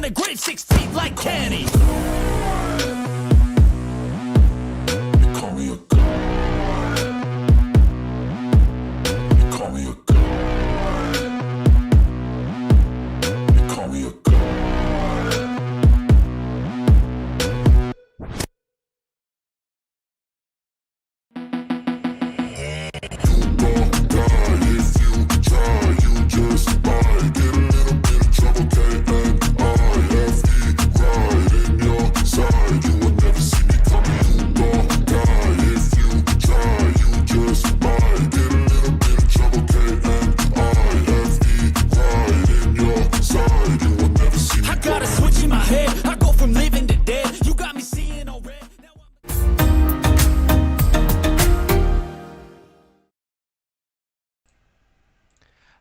when a grave 6 feet like Kenny. You call me a god. You call me a god. You call me a god.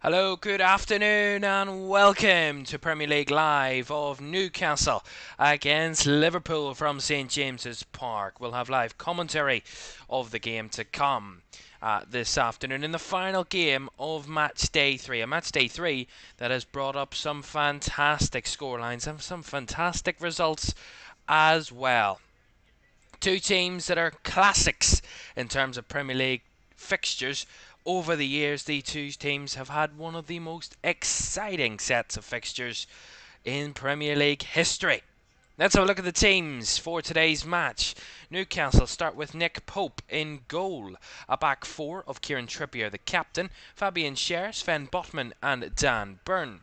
Hello, good afternoon and welcome to Premier League Live of Newcastle against Liverpool from St James's Park. We'll have live commentary of the game to come this afternoon in the final game of Matchday 3. A Matchday 3 that has brought up some fantastic scorelines and some fantastic results as well. Two teams that are classics in terms of Premier League fixtures. Over the years, the two teams have had one of the most exciting sets of fixtures in Premier League history. Let's have a look at the teams for today's match. Newcastle start with Nick Pope in goal. A back four of Kieran Trippier, the captain, Fabian Schär, Sven Botman and Dan Burn.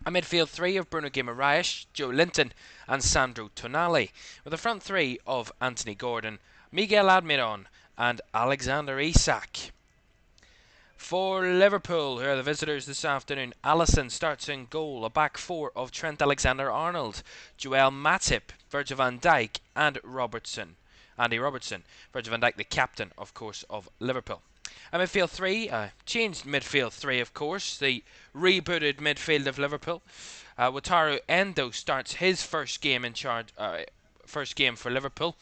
A midfield three of Bruno Guimaraes, Joe Linton and Sandro Tonali, with a front three of Anthony Gordon, Miguel Almiron and Alexander Isak. For Liverpool, who are the visitors this afternoon, Alisson starts in goal. A back four of Trent Alexander-Arnold, Joel Matip, Virgil van Dijk and Andy Robertson. Virgil van Dijk, the captain, of course, of Liverpool. A midfield three, changed midfield three, of course, the rebooted midfield of Liverpool. Wataru Endo starts his first game for Liverpool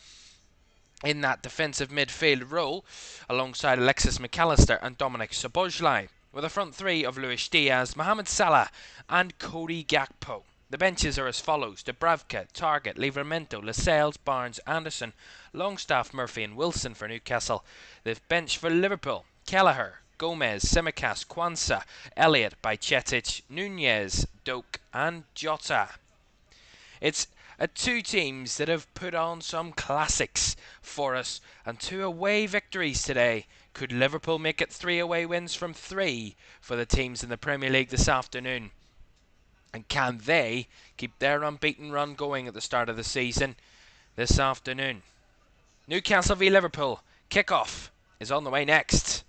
in that defensive midfield role, alongside Alexis McAllister and Dominic Szoboszlai, with a front three of Luis Diaz, Mohamed Salah and Cody Gakpo. The benches are as follows: Dubravka, Targett, Livramento, Lascelles, Barnes, Anderson, Longstaff, Murphy and Wilson for Newcastle. The bench for Liverpool: Kelleher, Gomez, Tsimikas, Kwanzaa, Elliott, Bajcetic, Nunez, Doak and Jota. It's two teams that have put on some classics for us, and two away victories today. Could Liverpool make it 3 away wins from 3 for the teams in the Premier League this afternoon? And can they keep their unbeaten run going at the start of the season this afternoon? Newcastle v Liverpool. Kickoff is on the way next.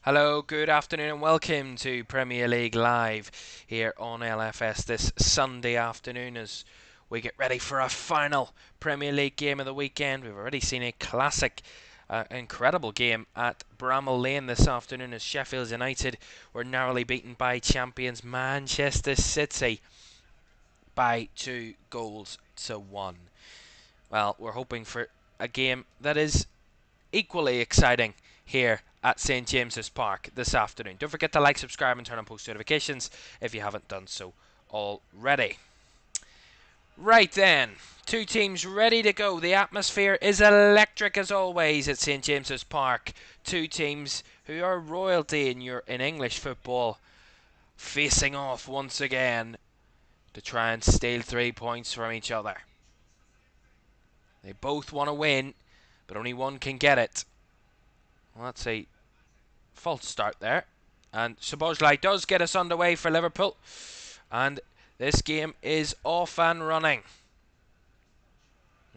Hello, good afternoon and welcome to Premier League Live here on LFS this Sunday afternoon as we get ready for a final Premier League game of the weekend. We've already seen a classic, incredible game at Bramall Lane this afternoon as Sheffield United were narrowly beaten by champions Manchester City by 2-1. Well, we're hoping for a game that is equally exciting here at St James's Park this afternoon. Don't forget to like, subscribe and turn on post notifications if you haven't done so already. Right then, two teams ready to go. The atmosphere is electric as always at St James's Park. Two teams who are royalty in English football facing off once again to try and steal 3 points from each other. They both want to win, but only one can get it. Well, that's a false start there. And Szoboszlai does get us underway for Liverpool. And this game is off and running.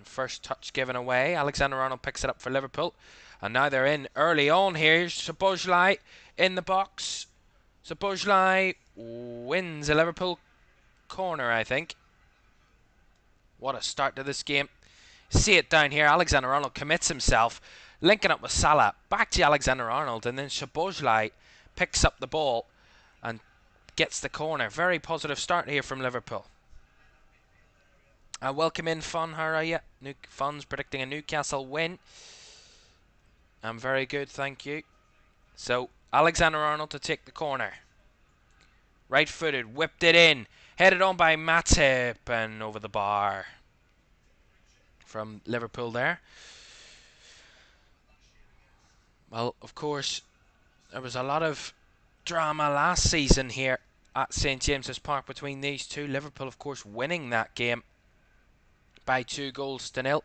First touch given away. Alexander-Arnold picks it up for Liverpool. And now they're in early on here. Szoboszlai in the box. Szoboszlai wins a Liverpool corner, I think. What a start to this game. See it down here. Alexander-Arnold commits himself. linking up with Salah, back to Alexander-Arnold, and then Szoboszlai picks up the ball and gets the corner. Very positive start here from Liverpool. Welcome in, Fun. How are you? Fun's predicting a Newcastle win. I'm very good, thank you. So, Alexander-Arnold to take the corner. Right-footed, whipped it in. Headed on by Matip and over the bar from Liverpool there. Well, of course, there was a lot of drama last season here at St James's Park between these two. Liverpool, of course, winning that game by 2-0.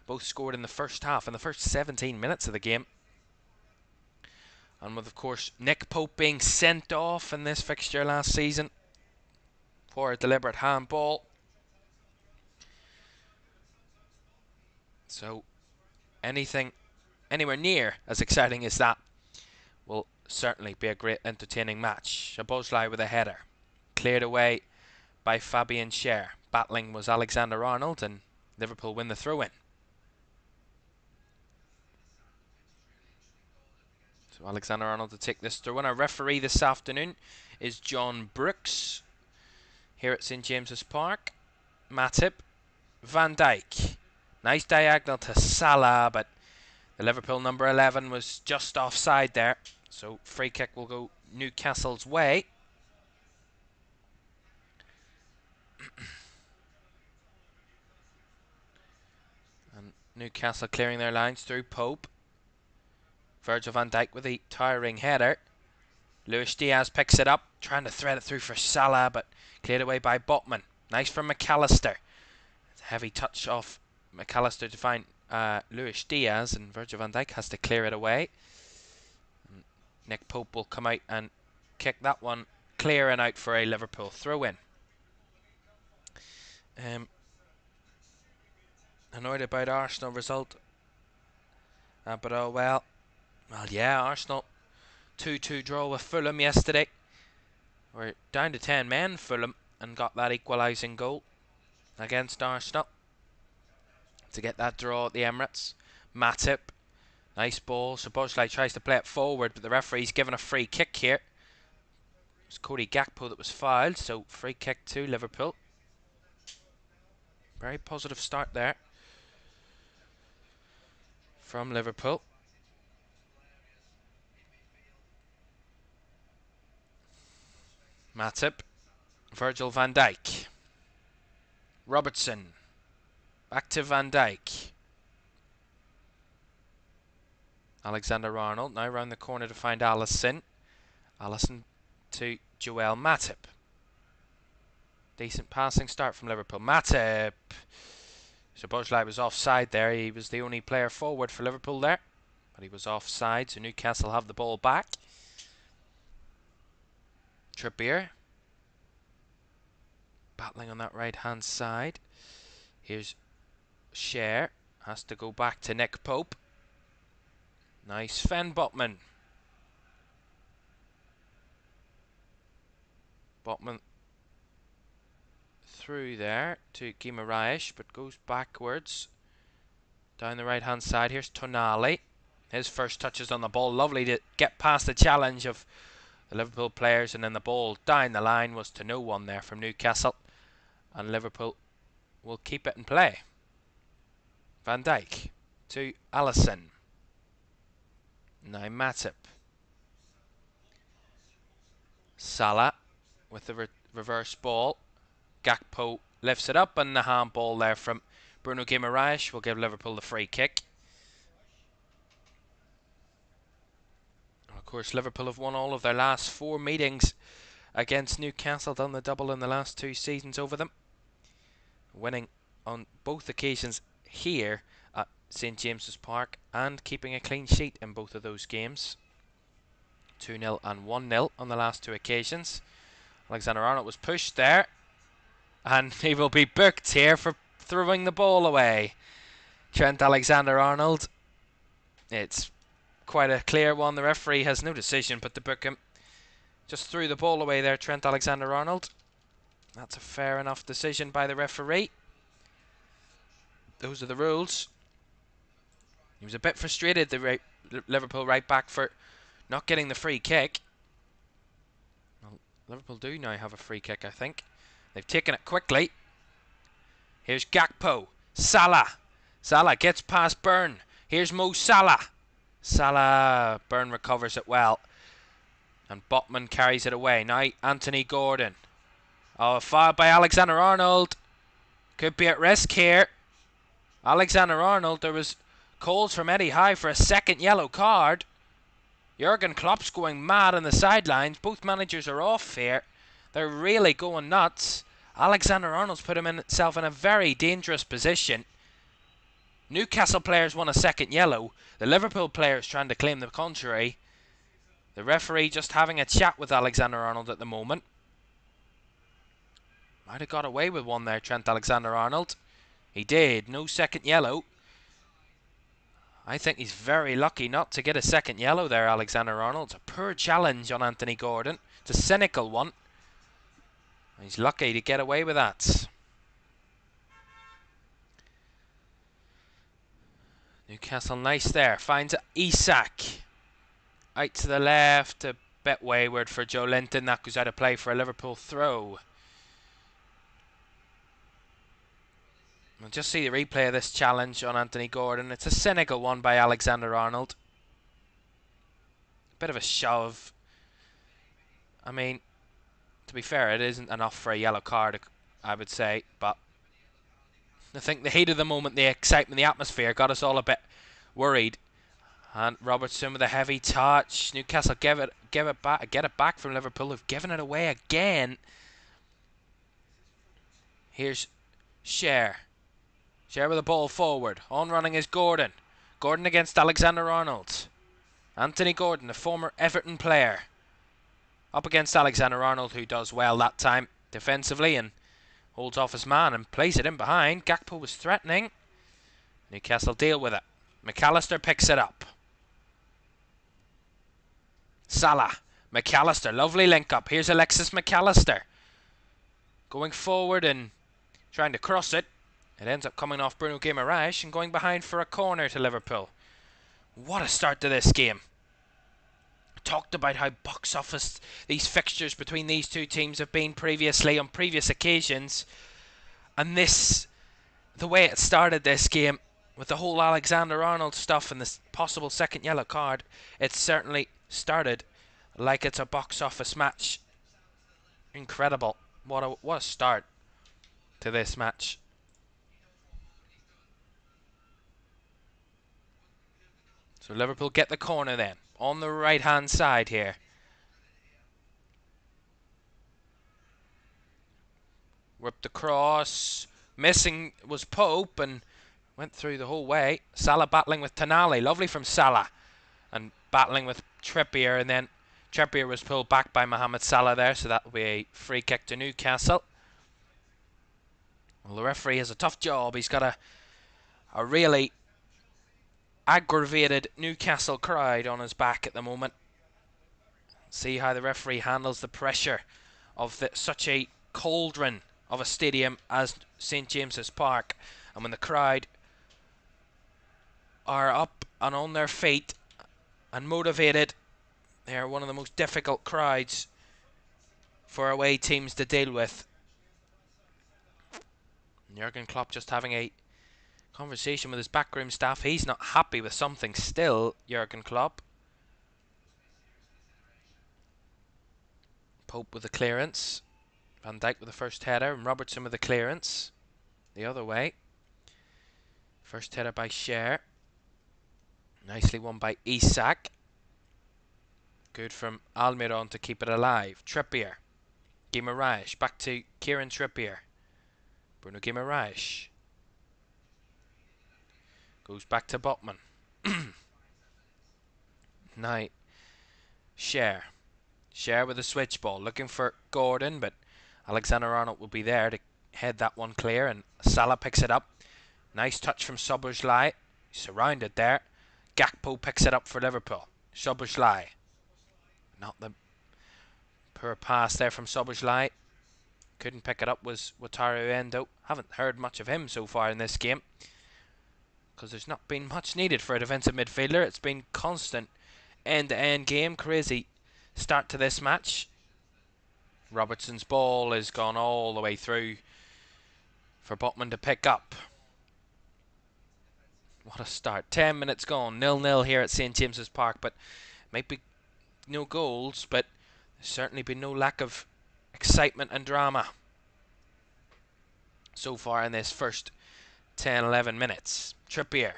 Both scored in the first half, in the first 17 minutes of the game. And with, of course, Nick Pope being sent off in this fixture last season for a deliberate handball. So, anything anywhere near as exciting as that will certainly be a great entertaining match. Szoboszlai with a header. Cleared away by Fabian Schär. Battling was Alexander-Arnold, and Liverpool win the throw-in. So Alexander-Arnold to take this throw-in. Our referee this afternoon is John Brooks here at St James's Park. Matip. Van Dijk. Nice diagonal to Salah, but the Liverpool number 11 was just offside there. So free kick will go Newcastle's way. And Newcastle clearing their lines through Pope. Virgil van Dijk with a tiring header. Luis Diaz picks it up, trying to thread it through for Salah, but cleared away by Botman. Nice from McAllister. Heavy touch off McAllister to find Luis Diaz, and Virgil van Dijk has to clear it away. And Nick Pope will come out and kick that one clear and out for a Liverpool throw-in. Annoyed about Arsenal result, but oh well. Well, yeah, Arsenal 2-2 draw with Fulham yesterday. We're down to 10 men, Fulham, and got that equalising goal against Arsenal to get that draw at the Emirates. Matip, nice ball. Szoboszlai tries to play it forward, but the referee's given a free kick here. It was Cody Gakpo that was fouled, so free kick to Liverpool. Very positive start there from Liverpool. Matip, Virgil van Dijk, Robertson, back to Van Dijk. Alexander-Arnold now round the corner to find Alisson. Alisson to Joel Matip. Decent passing start from Liverpool. Matip. Szoboszlai was offside there. He was the only player forward for Liverpool there, but he was offside, so Newcastle have the ball back. Trippier battling on that right hand side. Here's Schär, has to go back to Nick Pope. Nice Sven Botman. Botman through there to Guimaraes, but goes backwards down the right hand side. Here's Tonali. His first touches on the ball. Lovely to get past the challenge of the Liverpool players, and then the ball down the line was to no one there from Newcastle, and Liverpool will keep it in play. Van Dijk to Alisson. Now Matip. Salah with the reverse ball. Gakpo lifts it up, and the handball there from Bruno Guimaraes will give Liverpool the free kick. Of course, Liverpool have won all of their last 4 meetings against Newcastle, done the double in the last 2 seasons over them, winning on both occasions here at St James's Park and keeping a clean sheet in both of those games. 2-0 and 1-0 on the last 2 occasions. Alexander-Arnold was pushed there, and he will be booked here for throwing the ball away. Trent Alexander-Arnold. It's quite a clear one. The referee has no decision but to book him. Just threw the ball away there, Trent Alexander-Arnold. That's a fair enough decision by the referee. Those are the rules. He was a bit frustrated, the Liverpool right back, for not getting the free kick. Well, Liverpool do now have a free kick, I think. They've taken it quickly. Here's Gakpo. Salah. Salah gets past Burn. Here's Mo Salah. Salah. Burn recovers it well. And Botman carries it away. Now Anthony Gordon. Oh, foul by Alexander-Arnold. Could be at risk here. Alexander-Arnold, there was calls from Eddie Howe for a second yellow card. Jurgen Klopp's going mad on the sidelines. Both managers are off here. They're really going nuts. Alexander-Arnold's put himself in a very dangerous position. Newcastle players want a second yellow. The Liverpool players trying to claim the contrary. The referee just having a chat with Alexander-Arnold at the moment. Might have got away with one there, Trent Alexander-Arnold. He did. No second yellow. I think he's very lucky not to get a second yellow there, Alexander-Arnold. It's a poor challenge on Anthony Gordon. It's a cynical one. He's lucky to get away with that. Newcastle nice there. Finds Isak. Out to the left. A bit wayward for Joe Linton. That goes out of play for a Liverpool throw. We'll just see the replay of this challenge on Anthony Gordon. It's a cynical one by Alexander-Arnold. Bit of a shove. I mean, to be fair, it isn't enough for a yellow card, I would say. But I think the heat of the moment, the excitement, the atmosphere got us all a bit worried. And Robertson with a heavy touch. Newcastle get it back from Liverpool, who've given it away again. Here's Cher. Cher with the ball forward. On running is Gordon. Gordon against Alexander-Arnold. Anthony Gordon, a former Everton player. Up against Alexander-Arnold, who does well that time defensively and holds off his man and plays it in behind. Gakpo was threatening. Newcastle deal with it. McAllister picks it up. Salah. McAllister. Lovely link up. Here's Alexis McAllister. Going forward and trying to cross it. It ends up coming off Bruno Guimaraes and going behind for a corner to Liverpool. What a start to this game. Talked about how box office these fixtures between these two teams have been previously on previous occasions. And this, the way it started this game, with the whole Alexander-Arnold stuff and this possible second yellow card, it certainly started like it's a box office match. Incredible. What a start to this match. So Liverpool get the corner then, on the right-hand side here. Whipped across. Missing was Pope and went through the whole way. Salah battling with Tonali. Lovely from Salah. And battling with Trippier. And then Trippier was pulled back by Mohamed Salah there. So that will be a free kick to Newcastle. Well, the referee has a tough job. He's got a really aggravated Newcastle crowd on his back at the moment. See how the referee handles the pressure of such a cauldron of a stadium as St James's Park. And when the crowd are up and on their feet and motivated, they are one of the most difficult crowds for away teams to deal with. Jurgen Klopp just having a conversation with his backroom staff. He's not happy with something still, Jurgen Klopp. Pope with the clearance. Van Dijk with the first header. And Robertson with the clearance. The other way. First header by Cher. Nicely won by Isak. Good from Almiron to keep it alive. Trippier. Guimaraes. Back to Kieran Trippier. Bruno Guimaraes. Goes back to Botman. Now, Cher. Cher with a switch ball. Looking for Gordon, but Alexander-Arnold will be there to head that one clear. And Salah picks it up. Nice touch from Szoboszlai. Surrounded there. Gakpo picks it up for Liverpool. Szoboszlai. Not the poor pass there from Szoboszlai. Couldn't pick it up was Wataru Endo. Haven't heard much of him so far in this game. because there's not been much needed for a defensive midfielder. It's been constant end-to-end game. Crazy start to this match. Robertson's ball has gone all the way through for Botman to pick up. What a start. 10 minutes gone. 0-0 here at St James's Park, but might be no goals, but there's certainly been no lack of excitement and drama so far in this first 10-11 minutes. Trippier.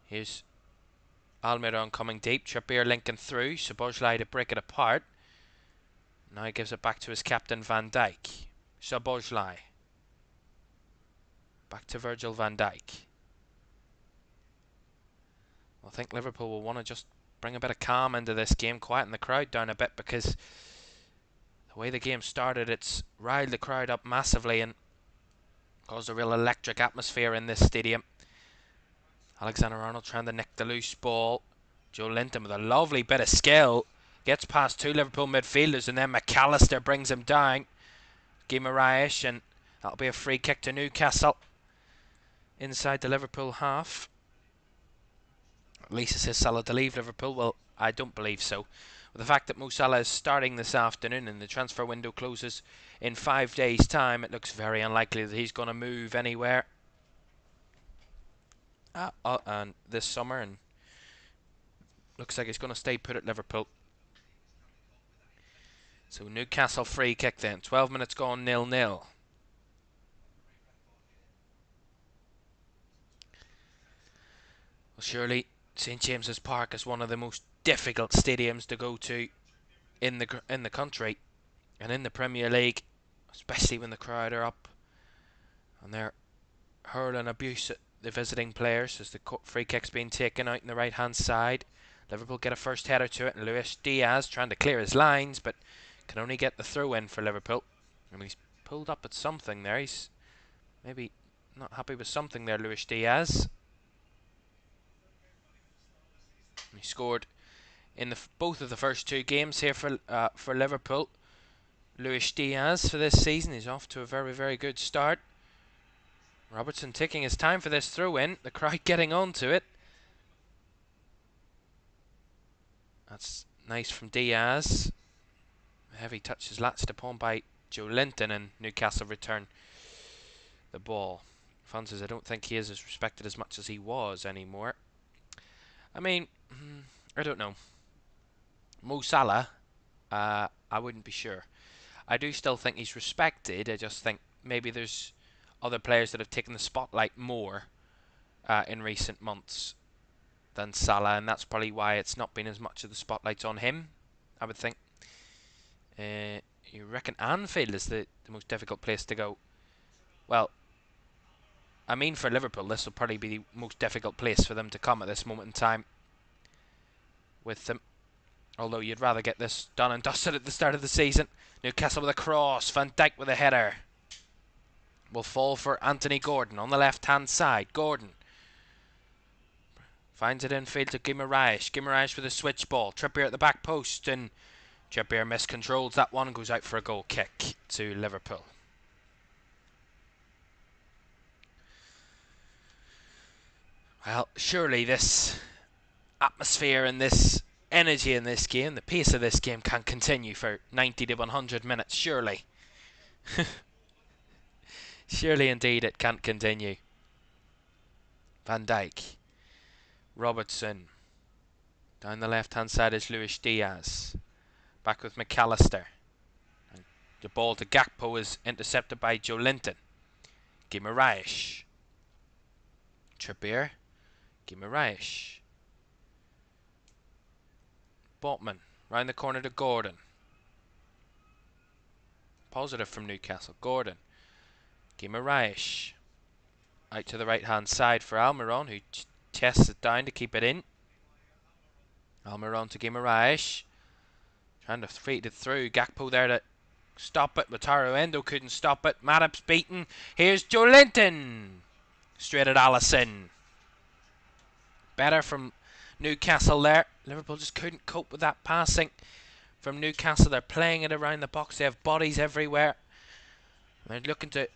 Here's Almiron coming deep. Trippier linking through. Szoboszlai to break it apart. Now he gives it back to his captain Van Dijk. Szoboszlai. Back to Virgil van Dijk. I think Liverpool will want to just bring a bit of calm into this game, quieten the crowd down a bit, because the way the game started, it's riled the crowd up massively and caused a real electric atmosphere in this stadium. Alexander-Arnold trying to nick the loose ball. Joe Linton with a lovely bit of skill. Gets past two Liverpool midfielders, and then McAllister brings him down. Guimaraes, and that'll be a free kick to Newcastle inside the Liverpool half. At least it says Salah to leave Liverpool. Well, I don't believe so. With the fact that Mo Salah is starting this afternoon and the transfer window closes in 5 days' time, it looks very unlikely that he's going to move anywhere and this summer, and looks like he's going to stay put at Liverpool. So Newcastle free kick then. 12 minutes gone, 0-0. Well, surely St James's Park is one of the most difficult stadiums to go to in the country and in the Premier League, especially when the crowd are up and they're hurling abuse at the visiting players as the free kick's being taken out in the right hand side. Liverpool get a first header to it, and Luis Diaz trying to clear his lines, but can only get the throw in for Liverpool. And he's pulled up at something there. He's maybe not happy with something there, Luis Diaz. He scored in both of the first two games here for Liverpool. Luis Diaz for this season. He's off to a very, very good start. Robertson taking his time for this throw in. The crowd getting onto it. That's nice from Diaz. A heavy touch is latched upon by Joe Linton, and Newcastle return the ball. Fun says, I don't think he is as respected as much as he was anymore. I mean, I don't know. Mo Salah, I wouldn't be sure. I do still think he's respected. I just think maybe there's other players that have taken the spotlight more in recent months than Salah, and that's probably why it's not been as much of the spotlights on him, I would think. You reckon Anfield is the most difficult place to go? Well, I mean, for Liverpool, this will probably be the most difficult place for them to come at this moment in time with them. Although you'd rather get this done and dusted at the start of the season. Newcastle with a cross. Van Dijk with a header. Will fall for Anthony Gordon on the left-hand side. Gordon finds it infield to Guimaraes. Guimaraes with a switch ball. Trippier at the back post, and Trippier miscontrols that one and goes out for a goal kick to Liverpool. Well, surely this atmosphere and this energy in this game, the pace of this game, can continue for 90 to 100 minutes, surely. Surely indeed it can't continue. Van Dijk. Robertson. Down the left hand side is Luis Diaz. Back with McAllister. And the ball to Gakpo is intercepted by Joe Linton. Guimaraes. Trippier. Guimaraes. Botman. Round the corner to Gordon. Positive from Newcastle. Gordon. Guimaraes. Out to the right hand side for Almiron, who tests it down to keep it in. Almiron to Guimaraes. Trying to feed it through. Gakpo there to stop it. Wataru Endo couldn't stop it. Matip's beaten. Here's Joe Linton. Straight at Alisson. Better from Newcastle there. Liverpool just couldn't cope with that passing from Newcastle. They're playing it around the box. They have bodies everywhere. They're looking to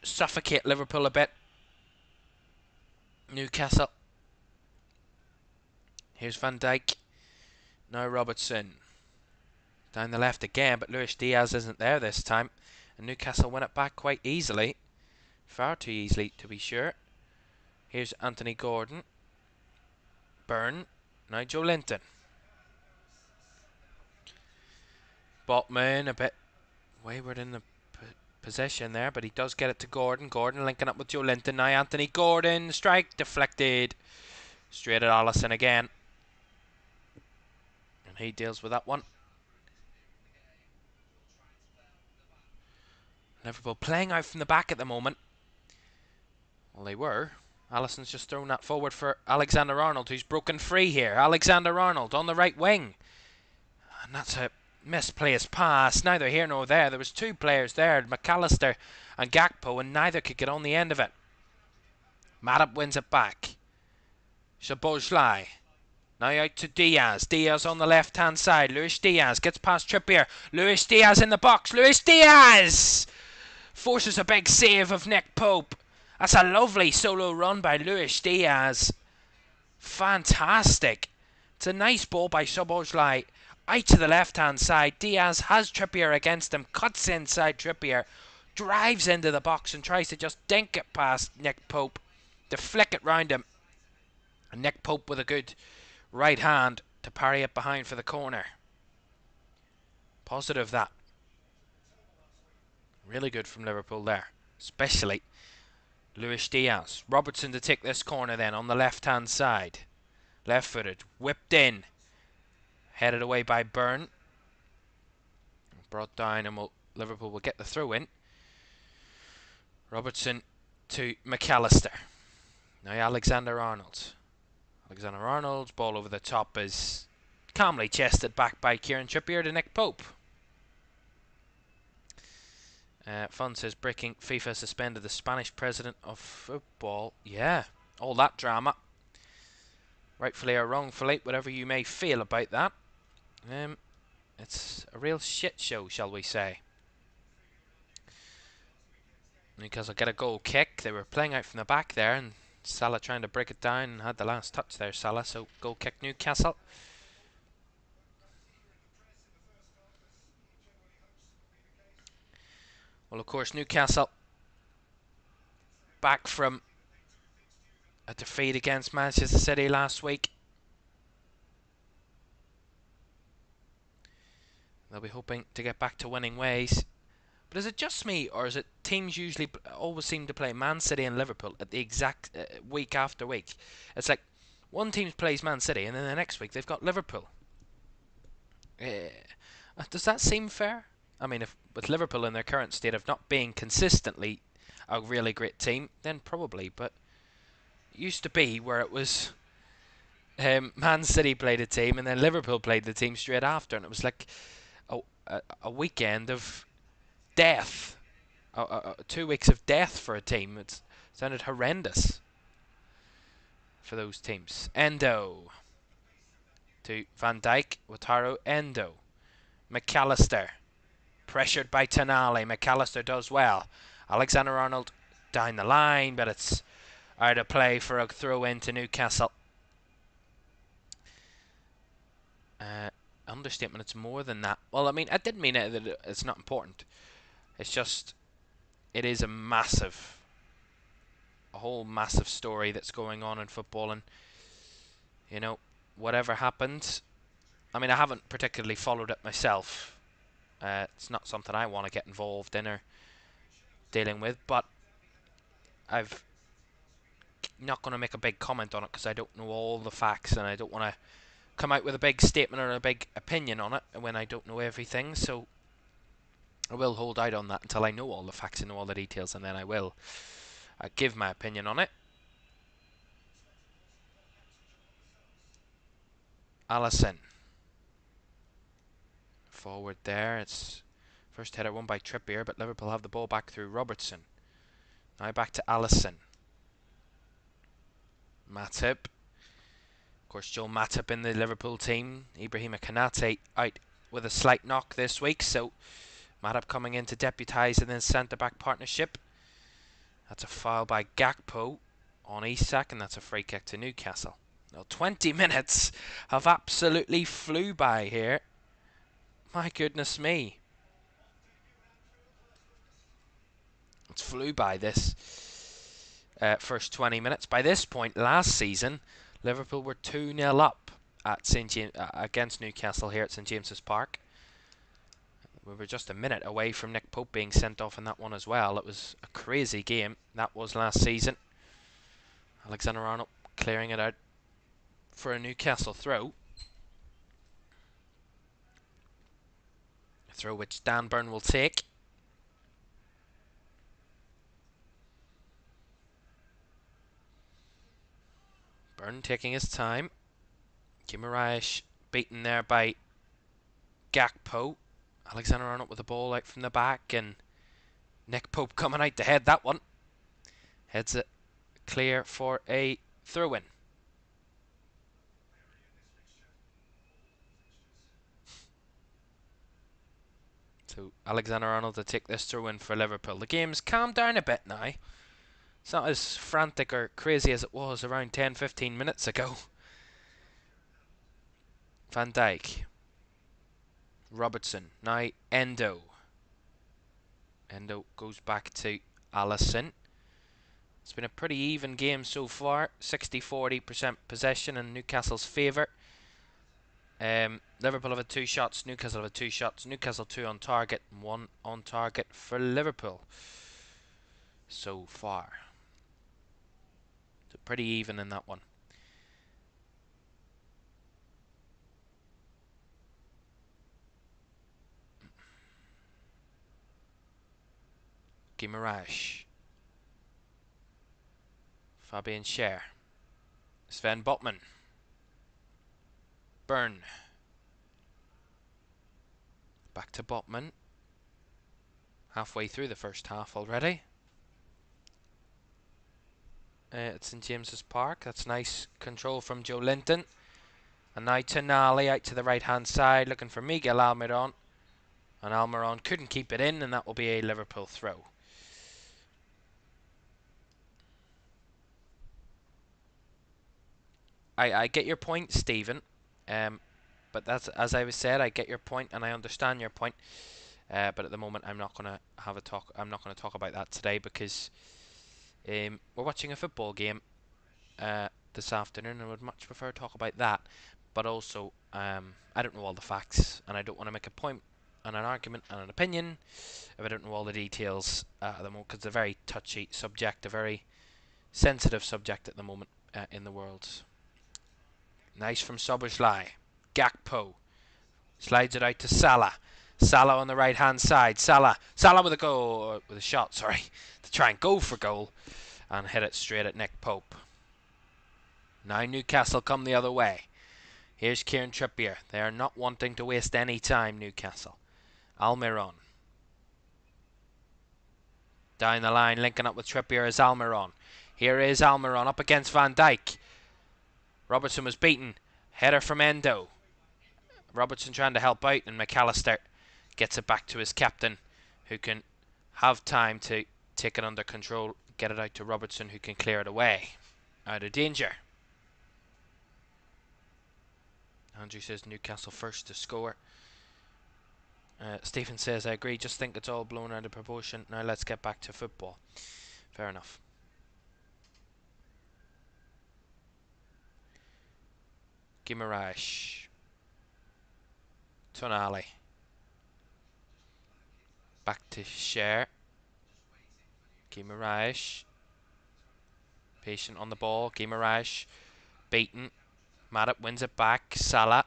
suffocate Liverpool a bit. Newcastle. Here's Van Dijk. Now Robertson. Down the left again, but Luis Diaz isn't there this time. And Newcastle win it back quite easily. Far too easily, to be sure. Here's Anthony Gordon. Byrne. Now Joe Linton. Botman a bit wayward in the possession there, but he does get it to Gordon. Gordon linking up with Joe Linton. Now Anthony Gordon. Strike deflected. Straight at Alisson again. And he deals with that one. Liverpool playing out from the back at the moment. Well, they were. Alisson's just thrown that forward for Alexander-Arnold, who's broken free here. Alexander-Arnold on the right wing. And that's a misplaced pass. Neither here nor there. There was two players there, McAllister and Gakpo, and neither could get on the end of it. Matip wins it back. Szoboszlai. Now out to Diaz. Diaz on the left-hand side. Luis Diaz gets past Trippier. Luis Diaz in the box. Luis Diaz forces a big save of Nick Pope. That's a lovely solo run by Luis Diaz. Fantastic. It's a nice ball by Szoboszlai. Out to the left-hand side. Diaz has Trippier against him. Cuts inside Trippier. Drives into the box and tries to just dink it past Nick Pope. To flick it round him. And Nick Pope with a good right hand to parry it behind for the corner. Positive that. Really good from Liverpool there. Especially Luis Diaz. Robertson to take this corner then on the left-hand side. Left-footed. Whipped in. Headed away by Byrne. Brought down and Liverpool will get the throw in. Robertson to McAllister. Now Alexander-Arnold. Alexander-Arnold's ball over the top is calmly chested back by Kieran Trippier to Nick Pope. Fun says breaking FIFA suspended the Spanish president of football. Yeah, all that drama. Rightfully or wrongfully, whatever you may feel about that. It's a real shit show, shall we say. Newcastle get a goal kick. They were playing out from the back there, and Salah trying to break it down and had the last touch there, Salah. So goal kick Newcastle. Well, of course, Newcastle back from a defeat against Manchester City last week. They'll be hoping to get back to winning ways. But is it just me, or is it teams usually always seem to play Man City and Liverpool at the exact week after week? It's like one team plays Man City and then the next week they've got Liverpool. Does that seem fair? I mean, if with Liverpool in their current state of not being consistently a really great team, then probably. But it used to be where it was Man City played a team and then Liverpool played the team straight after, and it was like a weekend of death. 2 weeks of death for a team. It sounded horrendous for those teams. Endo to Van Dijk. Wataru Endo. McAllister. Pressured by Tonali. McAllister does well. Alexander-Arnold down the line, but it's out of play for a throw in to Newcastle. Understatement, it's more than that. Well, I mean, I didn't mean it that it's not important. It's just, it is a whole massive story that's going on in football, and you know, whatever happened, I mean, I haven't particularly followed it myself. It's not something I want to get involved in or dealing with, but I've not going to make a big comment on it because I don't know all the facts, and I don't want to come out with a big statement or a big opinion on it when I don't know everything. So I will hold out on that until I know all the facts and know all the details, and then I will give my opinion on it. Alisson. Forward there. It's first header won by Trippier, but Liverpool have the ball back through Robertson. Now back to Alisson. Matip. Of course, Joel Matip in the Liverpool team. Ibrahima Konate out with a slight knock this week, so Matip coming in to deputise in the centre-back partnership. That's a foul by Gakpo. on Isak, and that's a free kick to Newcastle. Now, 20 minutes have absolutely flew by here. My goodness me. It's flew by this first 20 minutes. By this point last season, Liverpool were 2-0 up at against Newcastle here at St James's Park. We were just a minute away from Nick Pope being sent off in that one as well. It was a crazy game. That was last season. Alexander-Arnold clearing it out for a Newcastle throw. A throw which Dan Burn will take. Burn taking his time. Guimaraes beaten there by Gakpo. Alexander-Arnold with the ball out from the back, and Nick Pope coming out to head that one. Heads it clear for a throw-in. So Alexander-Arnold to take this throw-in for Liverpool. The game's calmed down a bit now. It's not as frantic or crazy as it was around 10-15 minutes ago. Van Dijk. Robertson. Now Endo. Endo goes back to Alisson. It's been a pretty even game so far. 60-40% possession in Newcastle's favour. Liverpool have had 2 shots. Newcastle have had 2 shots. Newcastle 2 on target. 1 on target for Liverpool so far. So pretty even in that one. Guimaraes. Fabian Schär. Sven Botman. Burn. Back to Botman. Halfway through the first half already. It's St James's Park. That's nice control from Joe Linton. And now Tonali out to the right hand side looking for Miguel Almiron. And Almiron couldn't keep it in, and that will be a Liverpool throw. I get your point, Stephen. But that's, as I was said, I get your point and I understand your point. But at the moment, I'm not going to have a talk. I'm not going to talk about that today because we're watching a football game this afternoon, and I would much prefer to talk about that. But also, I don't know all the facts, and I don't want to make a point and an argument and an opinion if I don't know all the details at the moment, because it's a very touchy subject, a very sensitive subject at the moment in the world. Nice from Szoboszlai. Gakpo slides it out to Salah. Salah on the right hand side. Salah with a goal, with a shot, sorry, to try and go for goal and hit it straight at Nick Pope. Now Newcastle come the other way. Here's Kieran Trippier. They are not wanting to waste any time, Newcastle. Almiron. Down the line, linking up with Trippier is Almiron. Here is Almiron up against Van Dijk. Robertson was beaten. Header from Endo. Robertson trying to help out, and McAllister gets it back to his captain, who can have time to take it under control, get it out to Robertson, who can clear it away. Out of danger. Andrew says Newcastle first to score. Stephen says, I agree, just think it's all blown out of proportion. Now let's get back to football. Fair enough. Guimaraes. Tonali. Back to Schär. Guimaraes. Patient on the ball. Guimaraes. Beaten. Matip wins it back. Salah.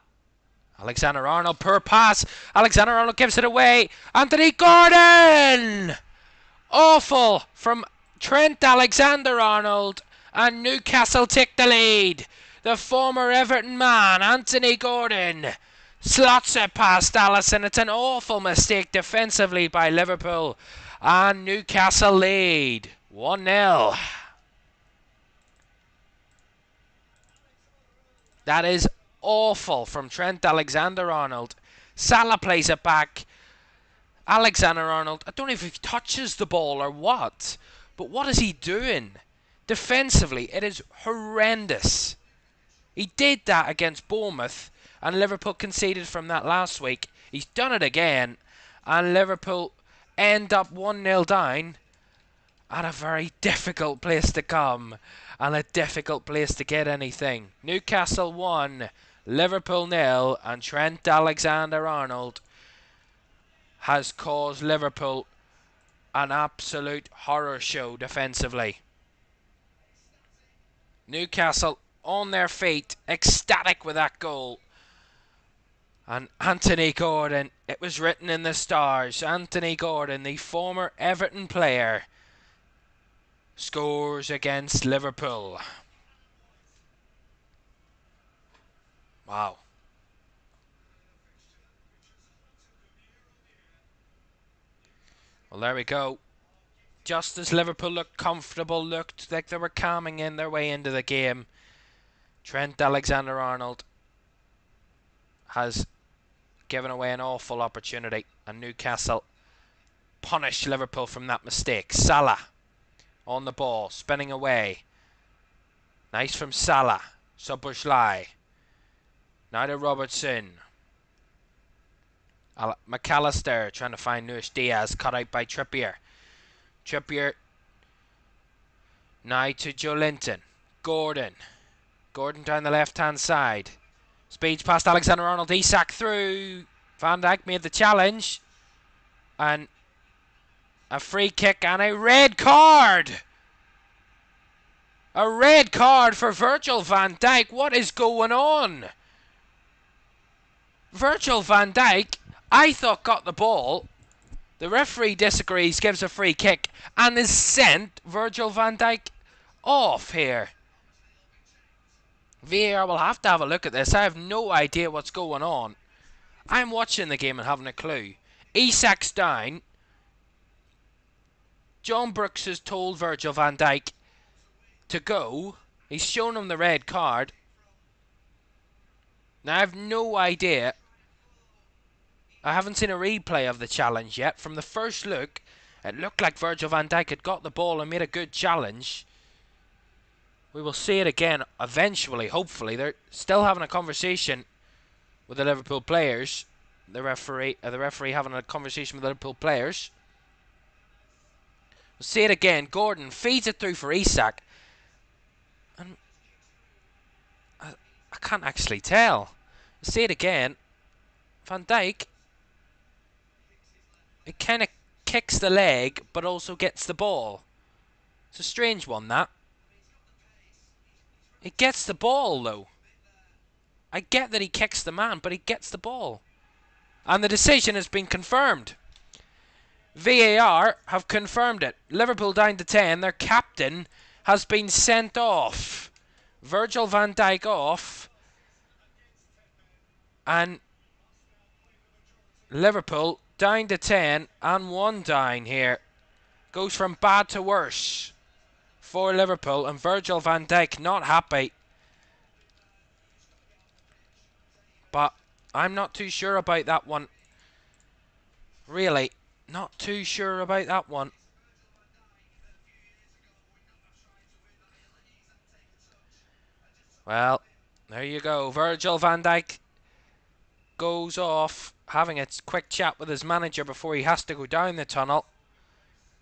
Alexander-Arnold, poor pass. Alexander-Arnold gives it away. Anthony Gordon! Awful from Trent Alexander-Arnold, and Newcastle take the lead. The former Everton man, Anthony Gordon, slots it past Alisson. It's an awful mistake defensively by Liverpool, and Newcastle lead 1-0. That is awful from Trent Alexander-Arnold. Salah plays it back. Alexander-Arnold, I don't know if he touches the ball or what, but what is he doing? Defensively, it is horrendous. He did that against Bournemouth, and Liverpool conceded from that last week. He's done it again, and Liverpool end up 1-0 down at a very difficult place to come, and a difficult place to get anything. Newcastle 1, Liverpool 0, and Trent Alexander-Arnold has caused Liverpool an absolute horror show defensively. Newcastle on their feet, ecstatic with that goal. And Anthony Gordon, it was written in the stars, Anthony Gordon, the former Everton player, scores against Liverpool. Wow. Well, there we go. Just as Liverpool looked comfortable, looked like they were calming in their way into the game, Trent Alexander-Arnold has given away an awful opportunity, and Newcastle punished Liverpool from that mistake. Salah on the ball, spinning away. Nice from Salah. Szoboszlai. Now to Robertson. McAllister trying to find Luis Diaz, cut out by Trippier. Trippier now to Joe Linton. Gordon down the left hand side. Speeds past Alexander-Arnold. Isak through. Van Dijk made the challenge. And a free kick and a red card. A red card for Virgil van Dijk. What is going on? Virgil van Dijk, I thought, got the ball. The referee disagrees, gives a free kick, and has sent Virgil van Dijk off here. VAR will have to have a look at this. I have no idea what's going on. I'm watching the game and having a clue. Isak's down. John Brooks has told Virgil van Dijk to go. He's shown him the red card. Now I have no idea. I haven't seen a replay of the challenge yet. From the first look, it looked like Virgil van Dijk had got the ball and made a good challenge. We will see it again eventually, hopefully. They're still having a conversation with the Liverpool players. The referee having a conversation with the Liverpool players. We'll see it again. Gordon feeds it through for Isak. And I can't actually tell. We'll see it again. Van Dijk. It kind of kicks the leg, but also gets the ball. It's a strange one, that. He gets the ball, though. I get that he kicks the man, but he gets the ball. And the decision has been confirmed. VAR have confirmed it. Liverpool down to 10. Their captain has been sent off. Virgil van Dijk off. And Liverpool down to 10 and 1 down here. Goes from bad to worse for Liverpool, and Virgil van Dijk not happy. But I'm not too sure about that one. Really, not too sure about that one. Well, there you go. Virgil van Dijk goes off, having a quick chat with his manager before he has to go down the tunnel.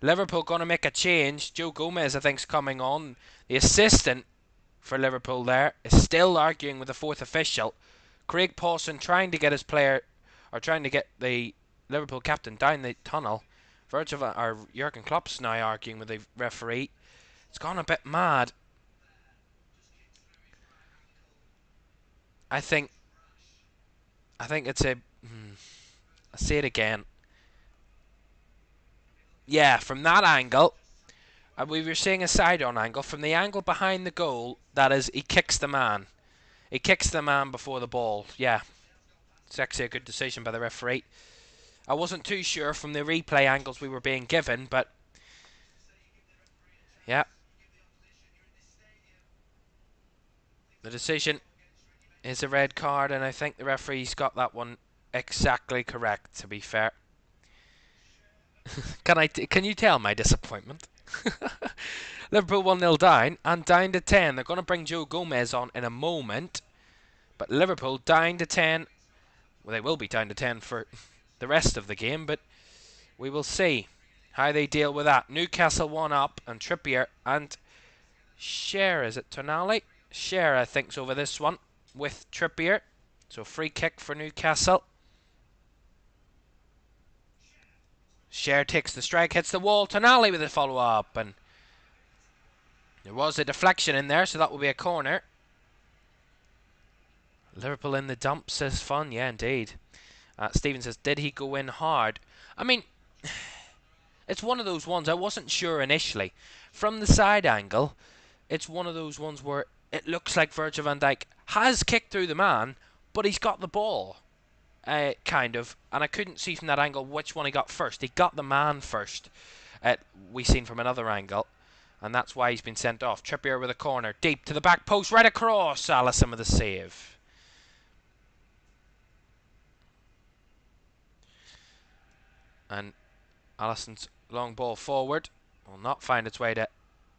Liverpool going to make a change. Joe Gomez, I think, is coming on. The assistant for Liverpool there is still arguing with the fourth official. Craig Pawson trying to get his player, or trying to get the Liverpool captain down the tunnel. Jurgen Klopp's now arguing with the referee. It's gone a bit mad. I think it's a... I'll say it again. Yeah, from that angle, we were seeing a side-on angle. From the angle behind the goal, that is, he kicks the man. He kicks the man before the ball. Yeah, it's actually a good decision by the referee. I wasn't too sure from the replay angles we were being given, but... yeah. The decision is a red card, and I think the referee's got that one exactly correct, to be fair. Can you tell my disappointment? Liverpool 1-0 down and down to 10. They're going to bring Joe Gomez on in a moment. But Liverpool down to 10. Well, they will be down to 10 for the rest of the game, but we will see how they deal with that. Newcastle 1 up, and Trippier and Cher, is it Tonali? Cher, I think's over this one with Trippier. So free kick for Newcastle. Cher takes the strike, hits the wall. Tonali with a follow-up, and there was a deflection in there, so that will be a corner. Liverpool in the dumps is fun, yeah, indeed. Stephen says, did he go in hard? I mean, it's one of those ones, I wasn't sure initially. From the side angle, it's one of those ones where it looks like Virgil van Dijk has kicked through the man, but he's got the ball, kind of. And I couldn't see from that angle which one he got first. He got the man first, we seen from another angle. And that's why he's been sent off. Trippier with a corner, deep to the back post, right across. Alisson with a save. And Alisson's long ball forward will not find its way to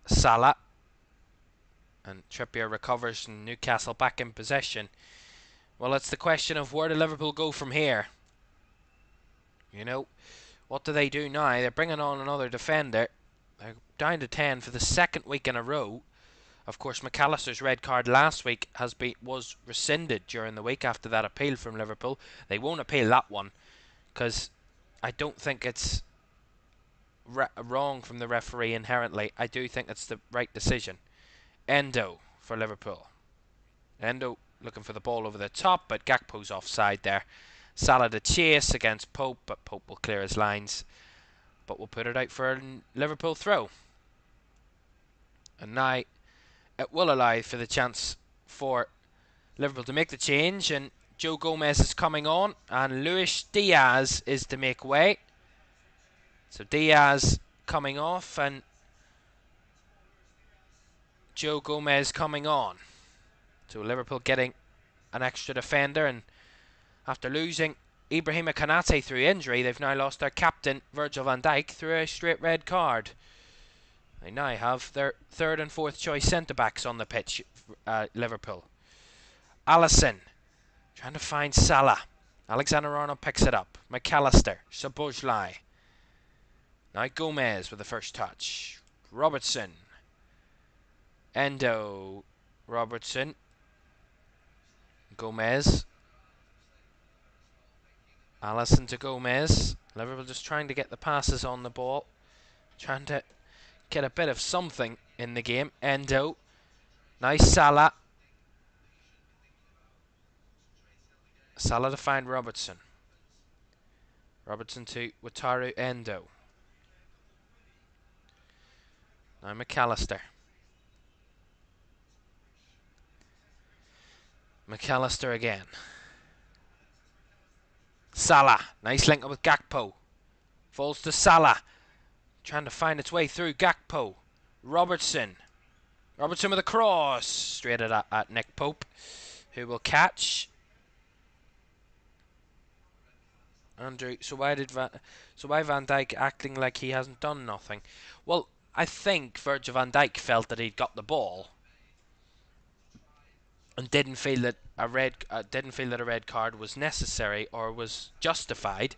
Salah. And Trippier recovers and Newcastle back in possession. Well, it's the question of where do Liverpool go from here? You know, what do they do now? They're bringing on another defender. They're down to 10 for the second week in a row. Of course, McAllister's red card last week was rescinded during the week after that appeal from Liverpool. They won't appeal that one because I don't think it's wrong from the referee inherently. I do think it's the right decision. Endo for Liverpool. Endo looking for the ball over the top, but Gakpo's offside there. Salah to chase against Pope, but Pope will clear his lines. But we'll put it out for a Liverpool throw. And now it will allow for the chance for Liverpool to make the change, and Joe Gomez is coming on, and Luis Diaz is to make way. So Diaz coming off, and Joe Gomez coming on. So Liverpool getting an extra defender, and after losing Ibrahima Konate through injury, they've now lost their captain Virgil van Dijk through a straight red card. They now have their third and fourth choice centre-backs on the pitch, Liverpool. Alisson trying to find Salah. Alexander-Arnold picks it up. McAllister, Szoboszlai. Now Gomez with the first touch. Robertson. Endo. Robertson. Gomez. Alisson to Gomez. Liverpool just trying to get the passes on the ball. Trying to get a bit of something in the game. Endo. Nice Salah. Salah to find Robertson. Robertson to Wataru Endo. Now McAllister. McAllister again. Salah. Nice link up with Gakpo. Falls to Salah. Trying to find its way through Gakpo. Robertson. Robertson with a cross. Straight at Nick Pope, who will catch. Andrew, so why Van Dijk acting like he hasn't done nothing? Well, I think Virgil van Dijk felt that he'd got the ball and didn't feel that a red card was necessary or was justified.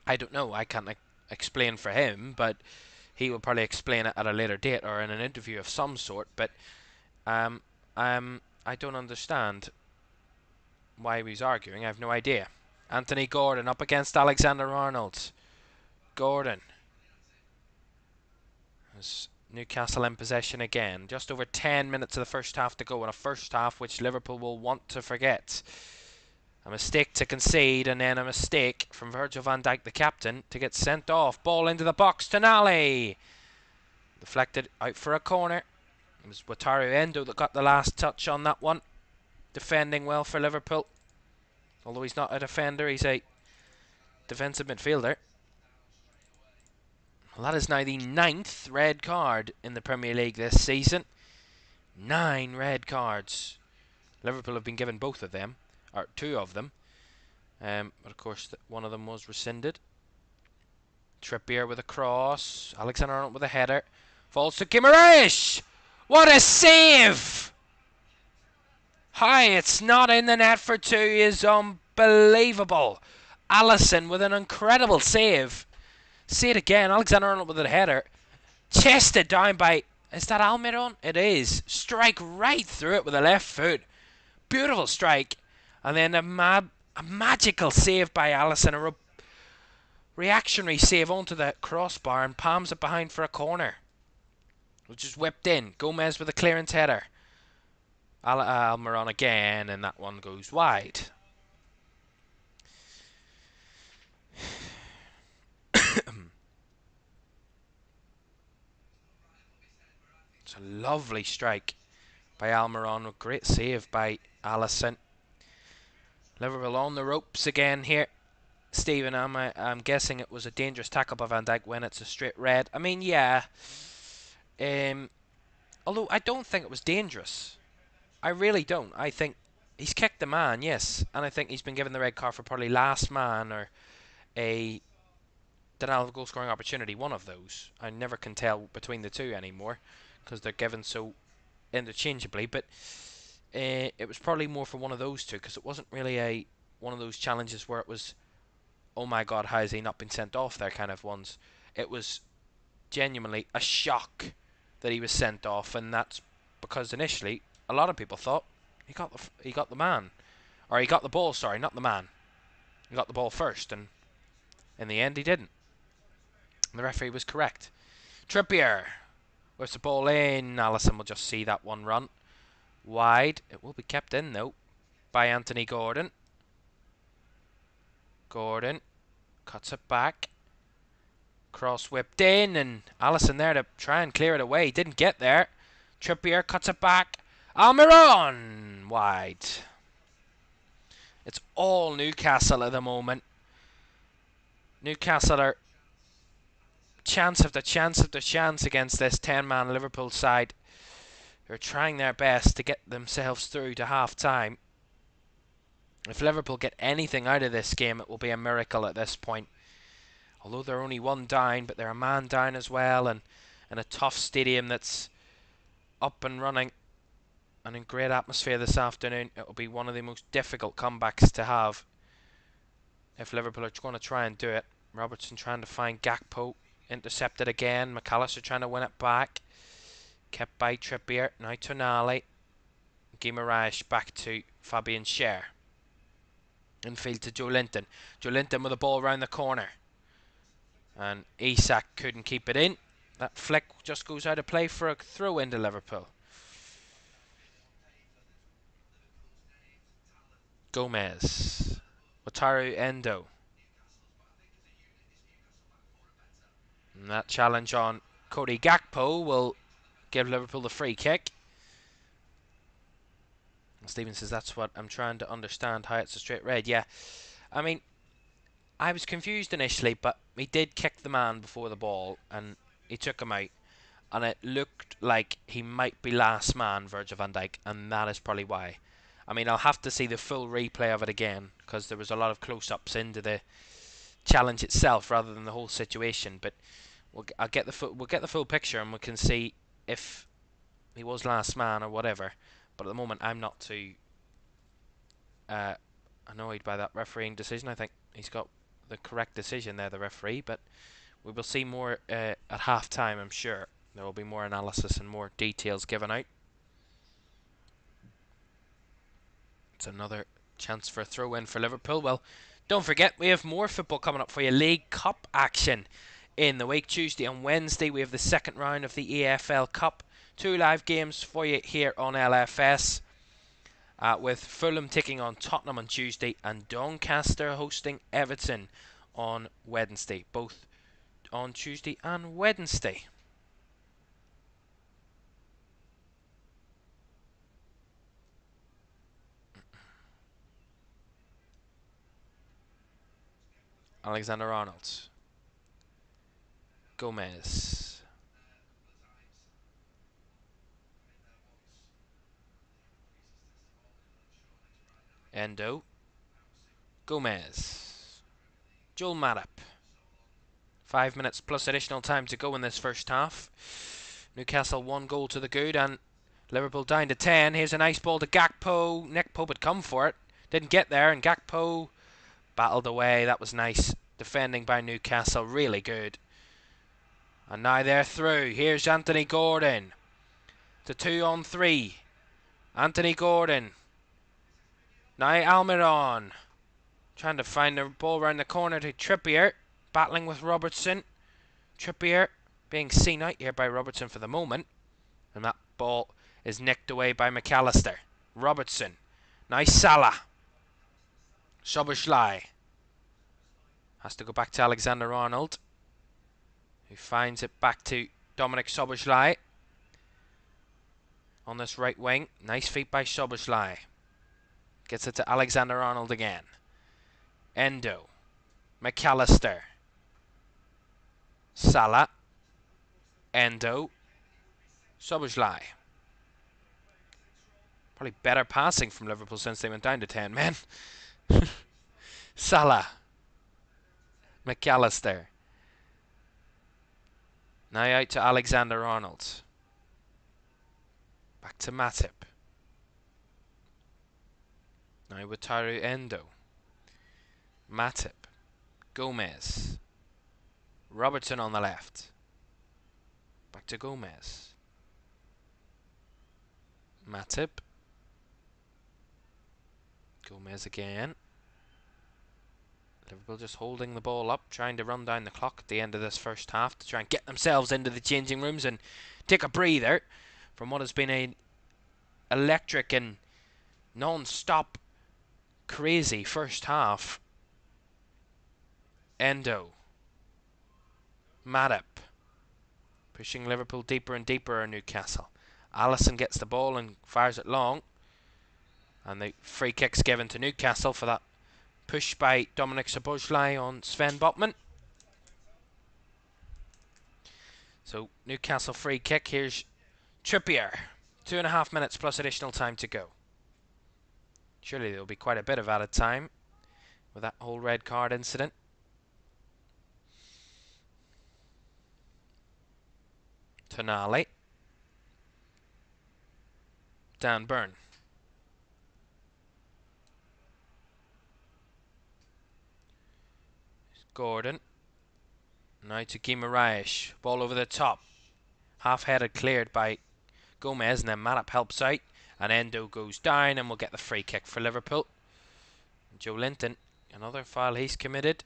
I don't know. I can't explain for him, but he will probably explain it at a later date or in an interview of some sort. But I don't understand why he was arguing. I have no idea. Anthony Gordon up against Alexander-Arnold. Gordon. As Newcastle in possession again. Just over 10 minutes of the first half to go, in a first half which Liverpool will want to forget. A mistake to concede, and then a mistake from Virgil van Dijk, the captain, to get sent off. Ball into the box. Tonali. Deflected out for a corner. It was Wataru Endo that got the last touch on that one. Defending well for Liverpool. Although he's not a defender, he's a defensive midfielder. Well, that is now the 9th red card in the Premier League this season. 9 red cards. Liverpool have been given both of them, or 2 of them. But of course, one of them was rescinded. Trippier with a cross. Alexander-Arnold with a header. Falls to Guimaraes. What a save! Hi, it's not in the net for 2 is unbelievable. Alisson with an incredible save. See it again. Alexander-Arnold with a header. Chested down by... Is that Almiron? It is. Strike right through it with the left foot. Beautiful strike. And then a magical save by Alisson. A reactionary save onto the crossbar and palms it behind for a corner. Which is whipped in. Gomez with a clearance header. Almiron again, and that one goes wide. It's a lovely strike by Almiron. A great save by Alisson. Liverpool on the ropes again here. Stephen, I'm guessing it was a dangerous tackle by Van Dijk when it's a straight red. I mean, yeah. Although I don't think it was dangerous. I really don't. I think he's kicked the man, yes. And I think he's been given the red card for probably last man or a denial of goal scoring opportunity. One of those. I never can tell between the two anymore because they're given so interchangeably. But it was probably more for one of those two because it wasn't really one of those challenges where it was, oh my god, how has he not been sent off there kind of ones. It was genuinely a shock that he was sent off, and that's because initially a lot of people thought he got the man, or he got the ball. Sorry, not the man. He got the ball first, and in the end he didn't. And the referee was correct. Trippier with the ball in. Alisson will just see that one run wide. It will be kept in though by Anthony Gordon. Gordon cuts it back. Cross whipped in, and Alisson there to try and clear it away. Didn't get there. Trippier cuts it back. Almiron wide. It's all Newcastle at the moment. Newcastle are chance after chance after chance against this 10-man Liverpool side. They're trying their best to get themselves through to half-time. If Liverpool get anything out of this game, it will be a miracle at this point. Although they're only one down, but they're a man down as well, and in a tough stadium that's up and running and in great atmosphere this afternoon. It will be one of the most difficult comebacks to have if Liverpool are going to try and do it. Robertson trying to find Gakpo, intercepted again. McAllister trying to win it back, kept by Trippier. Now Tonali. Guimaraes back to Fabian Schär. Infield to Joe Linton. Joe Linton with the ball around the corner. And Isak couldn't keep it in. That flick just goes out of play for a throw into Liverpool. Gomez. Wataru Endo. And that challenge on Cody Gakpo will give Liverpool the free kick. And Stephen says that's what I'm trying to understand, how it's a straight red. Yeah, I mean, I was confused initially, but he did kick the man before the ball and he took him out. And it looked like he might be last man, Virgil van Dijk, and that is probably why. I mean, I'll have to see the full replay of it again because there was a lot of close-ups into the challenge itself rather than the whole situation. But we'll get the full picture and we can see if he was last man or whatever. But at the moment, I'm not too annoyed by that refereeing decision. I think he's got the correct decision there, the referee. But we will see more at half-time, I'm sure. There will be more analysis and more details given out. It's another chance for a throw-in for Liverpool. Well, don't forget, we have more football coming up for you. League Cup action in the week. Tuesday and Wednesday, we have the second round of the EFL Cup. 2 live games for you here on LFS. With Fulham taking on Tottenham on Tuesday and Doncaster hosting Everton on Wednesday. Both on Tuesday and Wednesday. Alexander-Arnold. Gomez. Endo. Gomez. Joel Matip. 5 minutes plus additional time to go in this first half. Newcastle 1 goal to the good and Liverpool down to 10. Here's a nice ball to Gakpo. Nick Pope had come for it. Didn't get there, and Gakpo battled away. That was nice. Defending by Newcastle. Really good. And now they're through. Here's Anthony Gordon. To 2-on-3. Anthony Gordon. Now Almiron. Trying to find the ball around the corner to Trippier. Battling with Robertson. Trippier being seen out here by Robertson for the moment. And that ball is nicked away by McAllister. Robertson. Now Salah. Szoboszlai. Has to go back to Alexander-Arnold, who finds it back to Dominik Szoboszlai. On this right wing. Nice feet by Szoboszlai. Gets it to Alexander-Arnold again. Endo. McAllister. Salah. Endo. Szoboszlai. Probably better passing from Liverpool since they went down to 10 men. Salah. McAllister. Now out to Alexander-Arnold. Back to Matip. Now Wataru Endo. Matip. Gomez. Robertson on the left. Back to Gomez. Matip. Gomez again. Liverpool just holding the ball up, trying to run down the clock at the end of this first half to try and get themselves into the changing rooms and take a breather from what has been a electric and non-stop crazy first half. Endo. Matip. Pushing Liverpool deeper and deeper in Newcastle. Alisson gets the ball and fires it long. And the free kick's given to Newcastle for that push by Dominik Szoboszlai on Sven Botman. So Newcastle free kick. Here's Trippier. 2.5 minutes plus additional time to go. Surely there will be quite a bit of added time with that whole red card incident. Tonali. Dan Burn. Gordon. Now to Guimaraes. Ball over the top. Half-headed cleared by Gomez, and then Matip helps out. And Endo goes down, and we'll get the free kick for Liverpool. Joe Linton, another foul he's committed.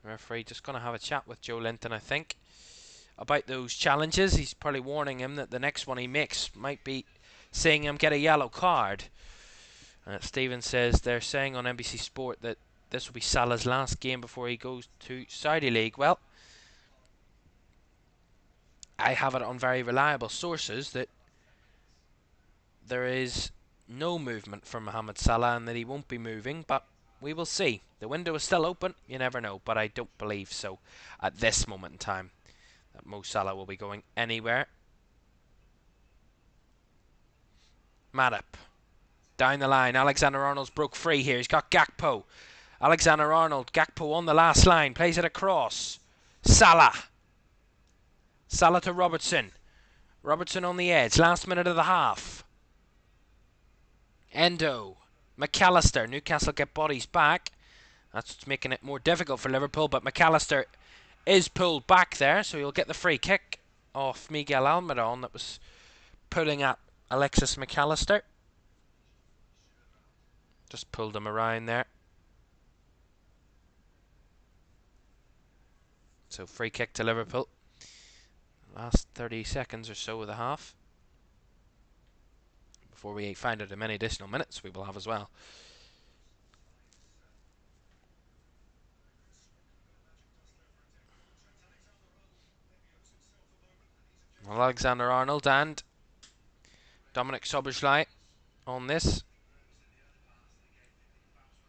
Referee just going to have a chat with Joe Linton, I think, about those challenges. He's probably warning him that the next one he makes might be seeing him get a yellow card. Stephen says they're saying on NBC Sport that this will be Salah's last game before he goes to Saudi League. Well, I have it on very reliable sources that there is no movement from Mohamed Salah and that he won't be moving, but we will see. The window is still open, you never know, but I don't believe so at this moment in time that Mo Salah will be going anywhere. Matip. Down the line, Alexander-Arnold's broke free here. He's got Gakpo. Alexander-Arnold, Gakpo on the last line, plays it across. Salah. Salah to Robertson. Robertson on the edge, last minute of the half. Endo. McAllister. Newcastle get bodies back. That's what's making it more difficult for Liverpool, but McAllister is pulled back there, so he'll get the free kick off Miguel Almiron that was pulling at Alexis McAllister. Just pulled him around there. So free kick to Liverpool. Last 30 seconds or so of the half. Before we find out how many additional minutes we will have as well. Well, Alexander-Arnold and Dominik Szoboszlai on this.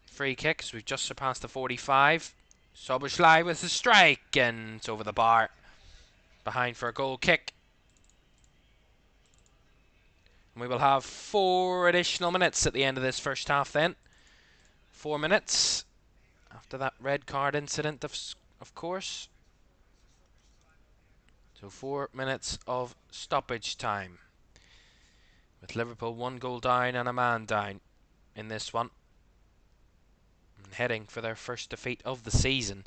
Free kick, so we've just surpassed the 45. Szoboszlai with the strike, and it's over the bar. Behind for a goal kick. And we will have 4 additional minutes at the end of this first half then. 4 minutes. after that red card incident, of course. So 4 minutes of stoppage time, with Liverpool 1 goal down and a man down in this one, and heading for their first defeat of the season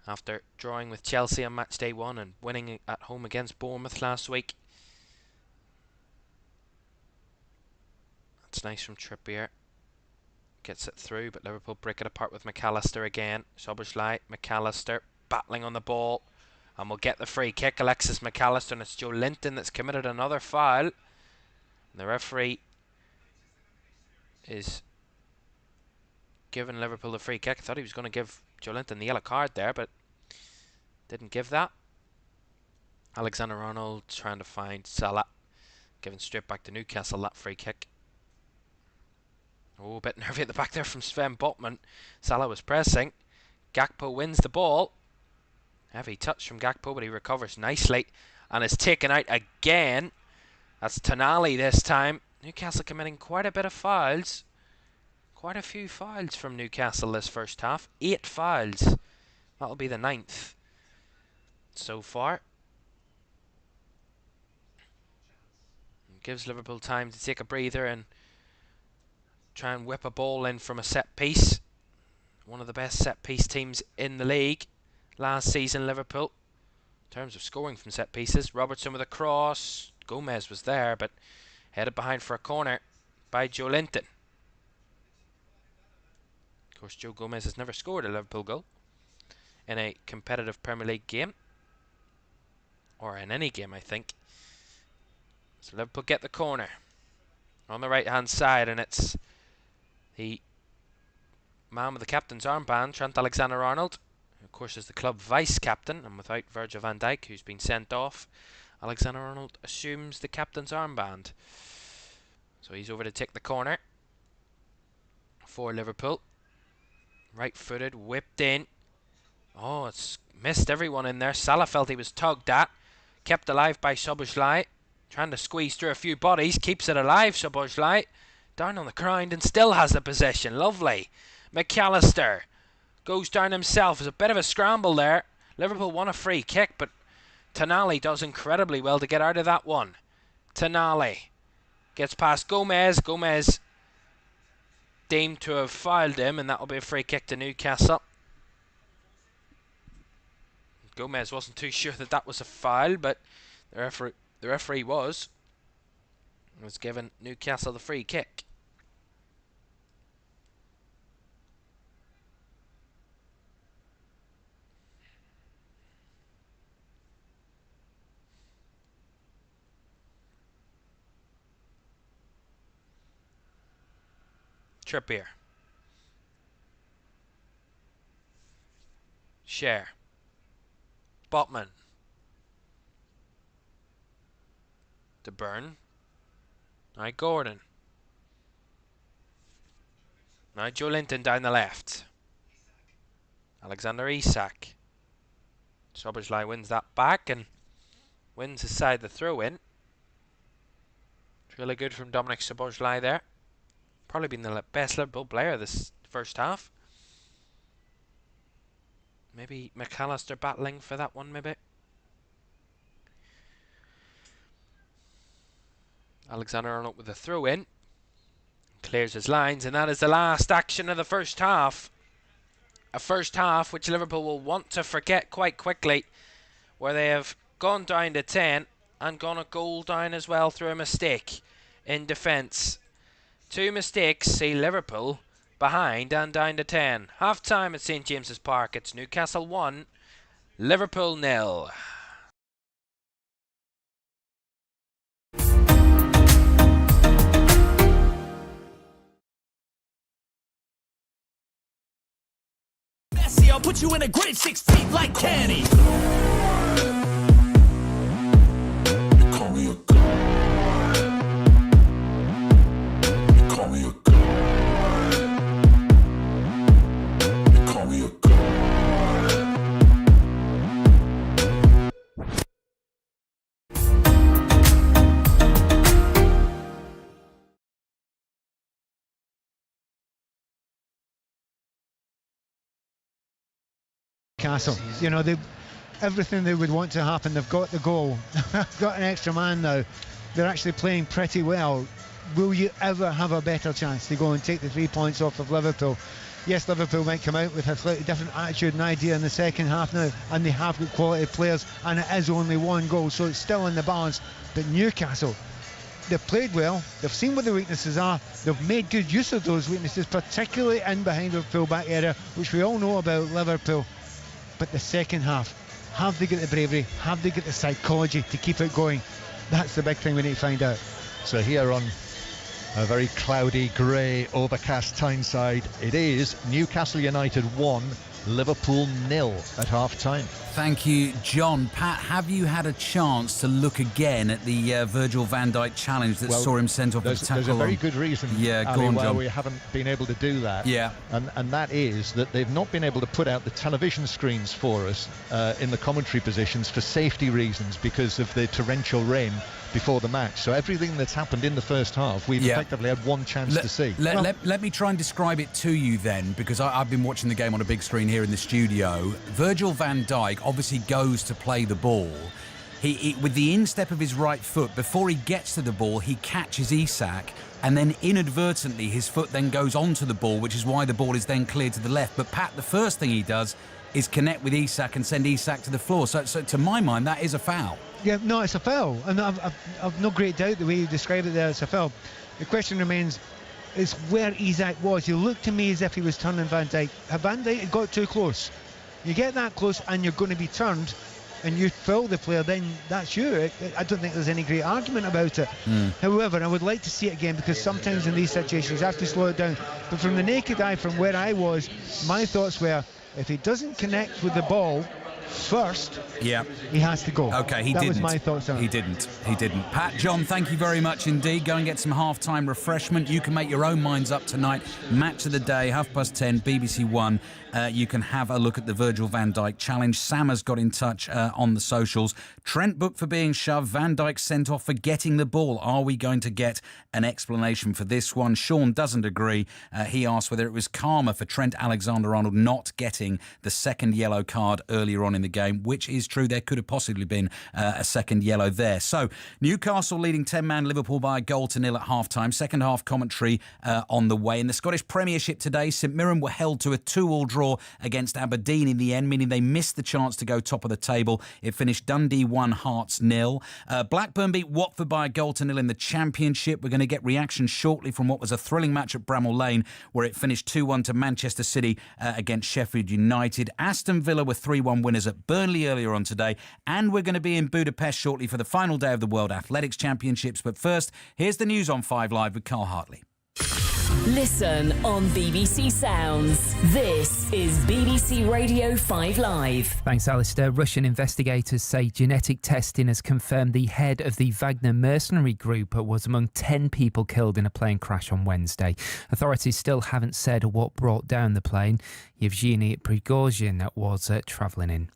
after drawing with Chelsea on Matchday 1 and winning at home against Bournemouth last week. That's nice from Trippier. Gets it through, but Liverpool break it apart with McAllister again. Szoboszlai, McAllister battling on the ball, and will get the free kick. Alexis McAllister, and it's Joe Linton that's committed another foul. And the referee is giving Liverpool the free kick. I thought he was going to give Joe Linton the yellow card there, but didn't give that. Alexander-Arnold trying to find Salah, giving straight back to Newcastle that free kick. Oh, a bit nervy at the back there from Sven Botman. Salah was pressing. Gakpo wins the ball. Heavy touch from Gakpo, but he recovers nicely and is taken out again. That's Tonali this time. Newcastle committing quite a bit of fouls. Quite a few fouls from Newcastle this first half. 8 fouls. That'll be the 9th so far. It gives Liverpool time to take a breather and try and whip a ball in from a set piece. One of the best set piece teams in the league last season, Liverpool, in terms of scoring from set pieces. Robertson with a cross. Gomez was there, but headed behind for a corner by Joe Linton. Of course, Joe Gomez has never scored a Liverpool goal in a competitive Premier League game, or in any game, I think. So Liverpool get the corner on the right hand side, and it's the man with the captain's armband, Trent Alexander-Arnold, who of course is the club vice-captain, and without Virgil van Dijk, who's been sent off, Alexander-Arnold assumes the captain's armband. So he's over to take the corner for Liverpool. Right-footed, whipped in. Oh, it's missed everyone in there. Salah felt he was tugged at. Kept alive by Szoboszlai. Trying to squeeze through a few bodies. Keeps it alive, Szoboszlai. Down on the ground and still has the possession. Lovely. McAllister goes down himself. There's a bit of a scramble there. Liverpool won a free kick, but Tonali does incredibly well to get out of that one. Tonali gets past Gomez. Gomez deemed to have fouled him, and that will be a free kick to Newcastle. Gomez wasn't too sure that that was a foul, but the referee was given Newcastle the free kick. Trippier. Share. Botman. De Burn. Now Gordon. Now Joe Linton down the left. Alexander Isak. Szoboszlai wins that back and wins his side the throw in. It's really good from Dominic Szoboszlai there. Probably been the best Liverpool player this first half. Maybe McAllister battling for that one, maybe. Alexander-Arnold with a throw in. Clears his lines, and that is the last action of the first half. A first half which Liverpool will want to forget quite quickly, where they have gone down to 10 and gone a goal down as well through a mistake in defence. 2 mistakes see Liverpool behind and down to 10. Half time at St James's Park. It's Newcastle 1, Liverpool 0. Messi, I'll put you in a grade 6 feet like Kenny. Call me a Newcastle. You know, everything they would want to happen, they've got the goal. They've got an extra man now. They're actually playing pretty well. Will you ever have a better chance to go and take the 3 points off of Liverpool? Yes, Liverpool might come out with a slightly different attitude and idea in the second half now, and they have got quality players, and it is only one goal, so it's still in the balance. But Newcastle, they've played well, they've seen what the weaknesses are, they've made good use of those weaknesses, particularly in behind the full-back area, which we all know about Liverpool. But the second half, have they got the bravery, have they got the psychology to keep it going? That's the big thing we need to find out. So here on a very cloudy, grey, overcast Tyneside, it is Newcastle United 1, Liverpool 0 at half-time. Thank you, John. Pat, have you had a chance to look again at the Virgil van Dijk challenge that saw him sent off the tackle? There's a very good reason, Ali, why John. we haven't been able to do that. Yeah. And that is that they've not been able to put out the television screens for us in the commentary positions for safety reasons because of the torrential rain before the match. So everything that's happened in the first half, we've effectively had one chance to see. Let me try and describe it to you then, because I've been watching the game on a big screen here in the studio. Virgil van Dijk obviously goes to play the ball. He with the instep of his right foot, before he gets to the ball, he catches Isak, and then inadvertently his foot then goes onto the ball, which is why the ball is then cleared to the left. But Pat, the first thing he does is connect with Isak and send Isak to the floor. So to my mind, that is a foul. Yeah, no, it's a foul, and I've no great doubt the way you describe it there, it's a foul. The question remains, is where Isak was. He looked to me as if he was turning Van Dijk. If Van Dijk had got too close, you get that close and you're going to be turned and you foul the player, then that's you. I don't think there's any great argument about it. However, I would like to see it again, because sometimes in these situations you have to slow it down. But from the naked eye, from where I was, my thoughts were, if he doesn't connect with the ball first, he has to go. Okay, he didn't. That was my thoughts on it. He didn't. Pat, John, thank you very much indeed. Go and get some half-time refreshment. You can make your own minds up tonight. Match of the day, 10:30, BBC One. You can have a look at the Virgil van Dijk challenge. Sam has got in touch on the socials. Trent booked for being shoved. Van Dijk sent off for getting the ball. Are we going to get an explanation for this one? Sean doesn't agree. He asked whether it was karma for Trent Alexander-Arnold not getting the second yellow card earlier on in the game, which is true. There could have possibly been a second yellow there. So Newcastle leading 10-man Liverpool by a goal to nil at half-time. Second half commentary on the way. In the Scottish Premiership today, St Mirren were held to a 2-2 draw against Aberdeen in the end, meaning they missed the chance to go top of the table. It finished Dundee 1, Hearts 0. Blackburn beat Watford by a goal to nil in the Championship. We're going to get reaction shortly from what was a thrilling match at Bramall Lane, where it finished 2-1 to Manchester City against Sheffield United. Aston Villa were 3-1 winners at Burnley earlier on today, and we're going to be in Budapest shortly for the final day of the World Athletics Championships. But first, here's the news on 5 Live with Carl Hartley. Listen on BBC Sounds. This is BBC Radio 5 Live. Thanks, Alistair. Russian investigators say genetic testing has confirmed the head of the Wagner mercenary group was among 10 people killed in a plane crash on Wednesday. Authorities still haven't said what brought down the plane Yevgeny Prigozhin was travelling in.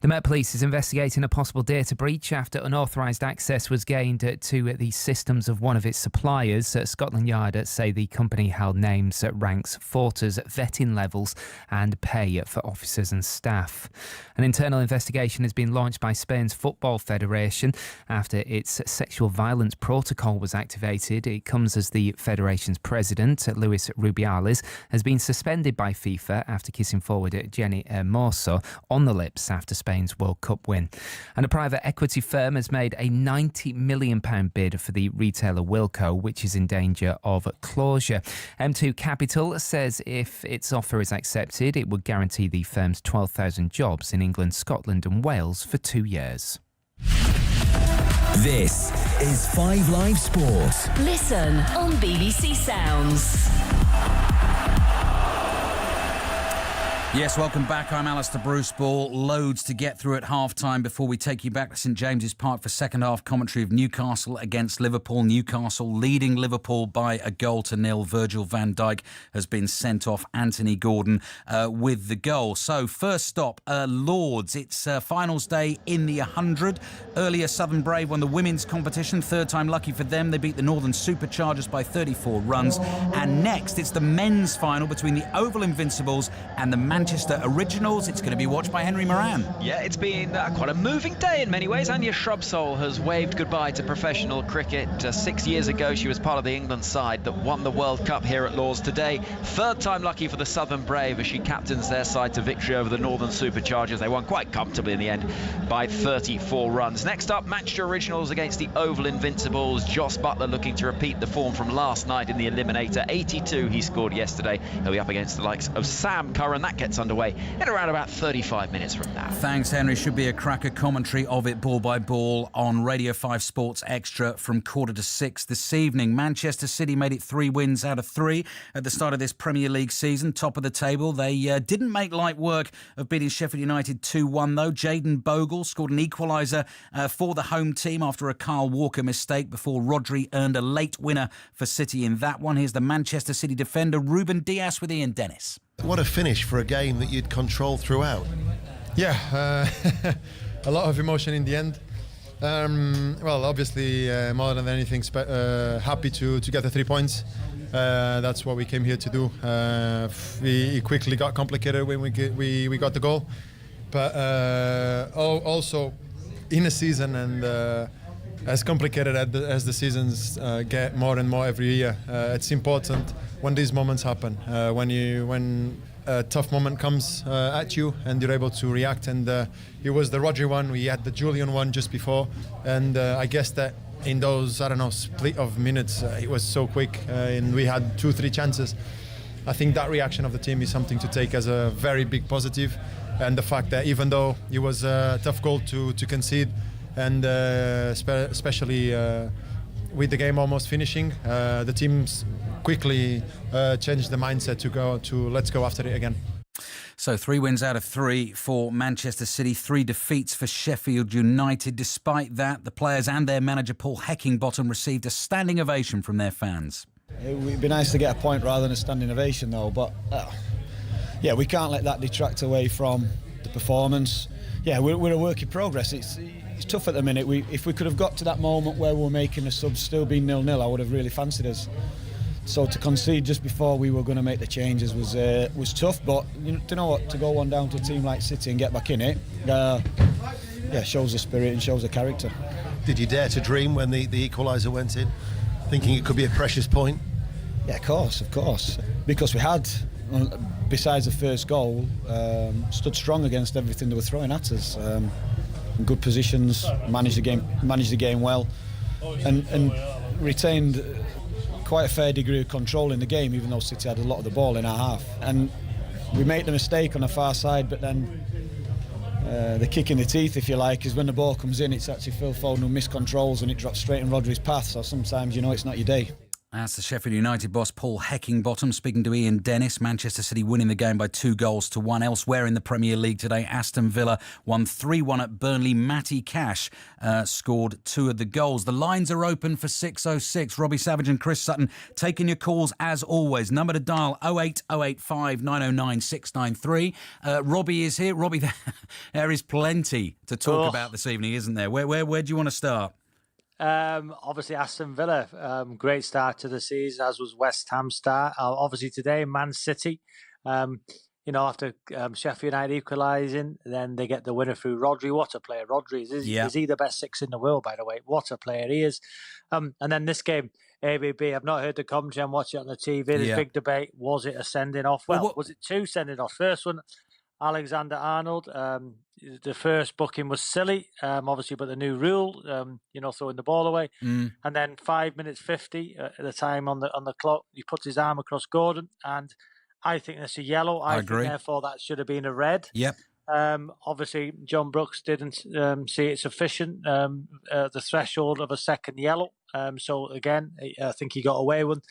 The Met Police is investigating a possible data breach after unauthorised access was gained to the systems of one of its suppliers. Scotland Yard say the company held names, ranks, photos, vetting levels and pay for officers and staff. An internal investigation has been launched by Spain's Football Federation after its sexual violence protocol was activated. It comes as the federation's president, Luis Rubiales, has been suspended by FIFA after kissing forward Jenny Hermoso on the lips after Spain's World Cup win. And a private equity firm has made a £90 million bid for the retailer Wilko, which is in danger of closure. M2 Capital says if its offer is accepted, it would guarantee the firm's 12,000 jobs in England, Scotland and Wales for 2 years. This is 5 Live Sport. Listen on BBC Sounds. Yes, welcome back. I'm Alistair Bruce Ball. Loads to get through at half-time before we take you back to St James's Park for second half commentary of Newcastle against Liverpool. Newcastle leading Liverpool by a goal to nil. Virgil van Dijk has been sent off. Anthony Gordon with the goal. So first stop, Lords. It's finals day in the 100. Earlier, Southern Brave won the women's competition. Third time lucky for them. They beat the Northern Superchargers by 34 runs. And next, it's the men's final between the Oval Invincibles and the Manchester Manchester Originals. It's going to be watched by Henry Moran. Yeah, it's been quite a moving day in many ways. Anya Shrubsole has waved goodbye to professional cricket. 6 years ago, she was part of the England side that won the World Cup here at Lords. Today, third time lucky for the Southern Brave as she captains their side to victory over the Northern Superchargers. They won quite comfortably in the end by 34 runs. Next up, Matchday Originals against the Oval Invincibles. Joss Butler looking to repeat the form from last night in the Eliminator. 82 he scored yesterday. He'll be up against the likes of Sam Curran. That gets underway in around about 35 minutes from now. Thanks, Henry. Should be a cracker commentary of it ball by ball on Radio 5 Sports Extra from 5:45 this evening. Manchester City made it 3 wins out of 3 at the start of this Premier League season, top of the table. They didn't make light work of beating Sheffield United 2-1 though. Jayden Bogle scored an equaliser for the home team after a Kyle Walker mistake before Rodri earned a late winner for City in that one. Here's the Manchester City defender Ruben Dias with Ian Dennis. What a finish for a game that you'd controlled throughout. Yeah, a lot of emotion in the end. Well, obviously, more than anything, happy to get the 3 points. That's what we came here to do. It quickly got complicated when we got the goal. But also, in a season and as complicated as the seasons get more and more every year, it's important when these moments happen, when a tough moment comes at you and you're able to react. And it was the Rodri one, we had the Julian one just before, and I guess that in those, split of minutes, it was so quick and we had 2-3 chances. I think that reaction of the team is something to take as a very big positive, and the fact that even though it was a tough goal to concede, and especially with the game almost finishing, the teams quickly changed the mindset to let's go after it again. So 3 wins out of 3 for Manchester City, 3 defeats for Sheffield United. Despite that, the players and their manager Paul Heckingbottom received a standing ovation from their fans. It would be nice to get a point rather than a standing ovation though, but yeah, we can't let that detract away from the performance. Yeah, we're a work in progress. It's tough at the minute. If we could have got to that moment where we're making the subs still being 0-0, I would have really fancied us. So to concede just before we were going to make the changes was tough. But you know what, to go one down to a team like City and get back in it, shows the spirit and shows the character. Did you dare to dream when the equaliser went in, thinking it could be a precious point? Yeah, of course. Because we had, besides the first goal, stood strong against everything they were throwing at us. In good positions, managed the game well, and retained quite a fair degree of control in the game, even though City had a lot of the ball in our half. And we made the mistake on the far side, but then the kick in the teeth, if you like, is when the ball comes in, it's actually Phil Foden who miscontrols and it drops straight in Rodri's path. So sometimes, it's not your day. That's the Sheffield United boss Paul Heckingbottom speaking to Ian Dennis. Manchester City winning the game by 2-1. Elsewhere in the Premier League today, Aston Villa won 3-1 at Burnley. Matty Cash scored 2 of the goals. The lines are open for 606. Robbie Savage and Chris Sutton taking your calls as always. Number to dial 08085 909 693. Robbie is here. Robbie, there is plenty to talk about this evening, isn't there? Where do you want to start? Obviously Aston Villa, great start to the season, as was West Ham's start. Obviously today, Man City, after Sheffield United equalising, then they get the winner through Rodri. What a player Rodri is. Is he the best 6 in the world, by the way? What a player he is. And then this game, ABB, I've not heard the commentary, I'm watching it on the TV. There's big debate, was it a sending off? Well, was it 2 sending off? First one, Alexander-Arnold, the first booking was silly, obviously, but the new rule, throwing the ball away. And then 5 minutes 50 at the time on the clock, he puts his arm across Gordon, and I think that's a yellow. I agree. Think, therefore, that should have been a red. Yep. Obviously, John Brooks didn't see it sufficient, the threshold of a second yellow. So, again, I think he got away with.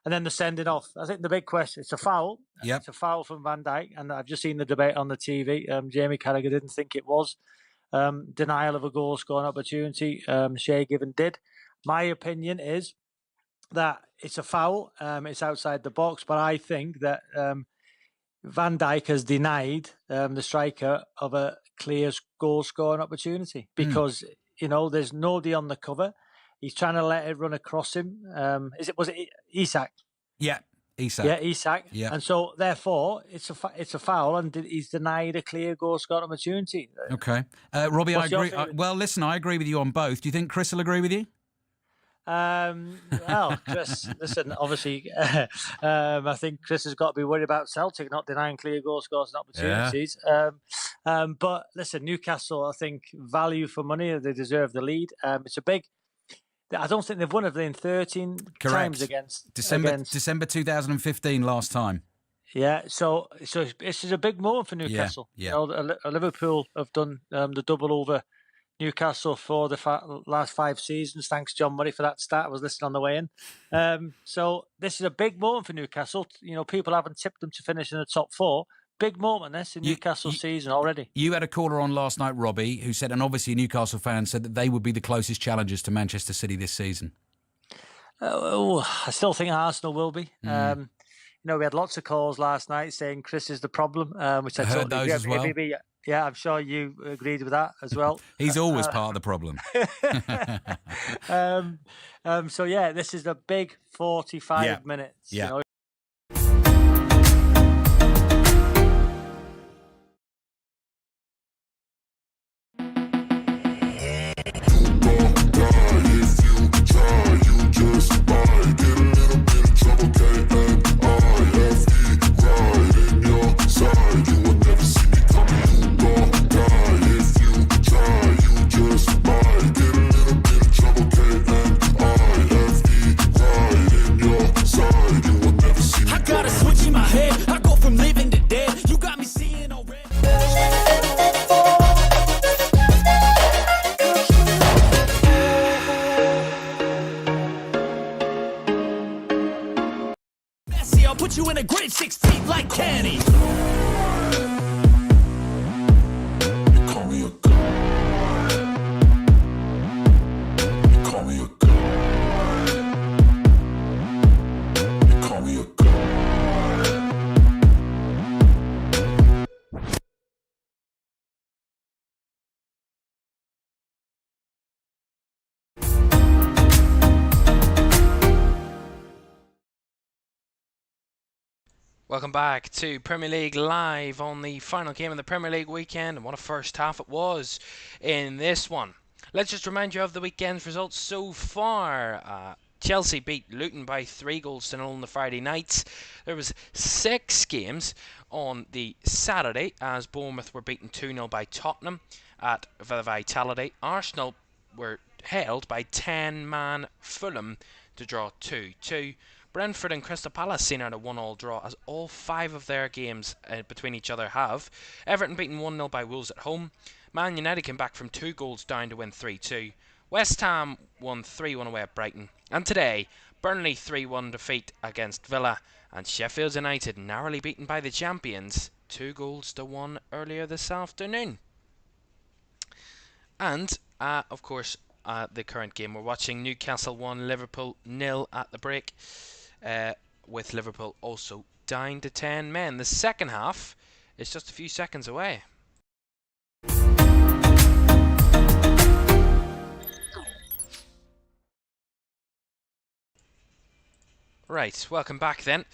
And then the sending off. I think the big question, it's a foul. Yep. It's a foul from Van Dijk. And I've just seen the debate on the TV. Jamie Carragher didn't think it was. Denial of a goal scoring opportunity. Shay Given did. My opinion is that it's a foul. It's outside the box. But I think that Van Dijk has denied the striker of a clear goal scoring opportunity. Because, there's nobody on the cover. He's trying to let it run across him. Was it Isak? Yeah. Isak. Yeah, Isak. Yeah. And so, therefore, it's a foul, and he's denied a clear goal scoring opportunity. Okay. Robbie, I What's your agree. favourite? Well, listen, I agree with you on both. Do you think Chris will agree with you? Well, Chris, listen, obviously, I think Chris has got to be worried about Celtic not denying clear goal scores and opportunities. But listen, Newcastle, I think, value for money, they deserve the lead. It's a big... I don't think they've won in 13 times against December 2015 last time. Yeah, so this is a big moment for Newcastle. Yeah. You know, Liverpool have done the double over Newcastle for the last 5 seasons. Thanks, John Murray, for that stat. I was listening on the way in. So this is a big moment for Newcastle. You know, people haven't tipped them to finish in the top 4. Big moment this in Newcastle's season already. You had a caller on last night, Robbie, who said, and obviously a Newcastle fan, said that they would be the closest challengers to Manchester City this season. I still think Arsenal will be. You know, we had lots of calls last night saying Chris is the problem, which I heard those as well. Yeah, I'm sure you agreed with that as well. He's always part of the problem. So yeah, this is a big 45 minutes. Yeah. You know? I got a switch in my head. I go from living to dead. You got me seeing already. Messi, I'll put you in a grid 6 feet like Kenny. You call me a god. You call me a god. You call me a god. Welcome back to Premier League Live on the final game of the Premier League weekend, and what a first half it was in this one. Let's just remind you of the weekend's results so far. Chelsea beat Luton by 3-0 on the Friday nights. There was 6 games on the Saturday as Bournemouth were beaten 2-0 by Tottenham at the Vitality. Arsenal were held by 10-man Fulham to draw 2-2. Brentford and Crystal Palace seen out a 1-1 draw as all 5 of their games between each other have. Everton beaten 1-0 by Wolves at home. Man United came back from 2 goals down to win 3-2. West Ham won 3-1 away at Brighton. And today, Burnley 3-1 defeat against Villa, and Sheffield United narrowly beaten by the champions 2-1 earlier this afternoon. And, of course, the current game we're watching, Newcastle 1, Liverpool 0 at the break. With Liverpool also down to 10 men. The second half is just a few seconds away. Right, welcome back then.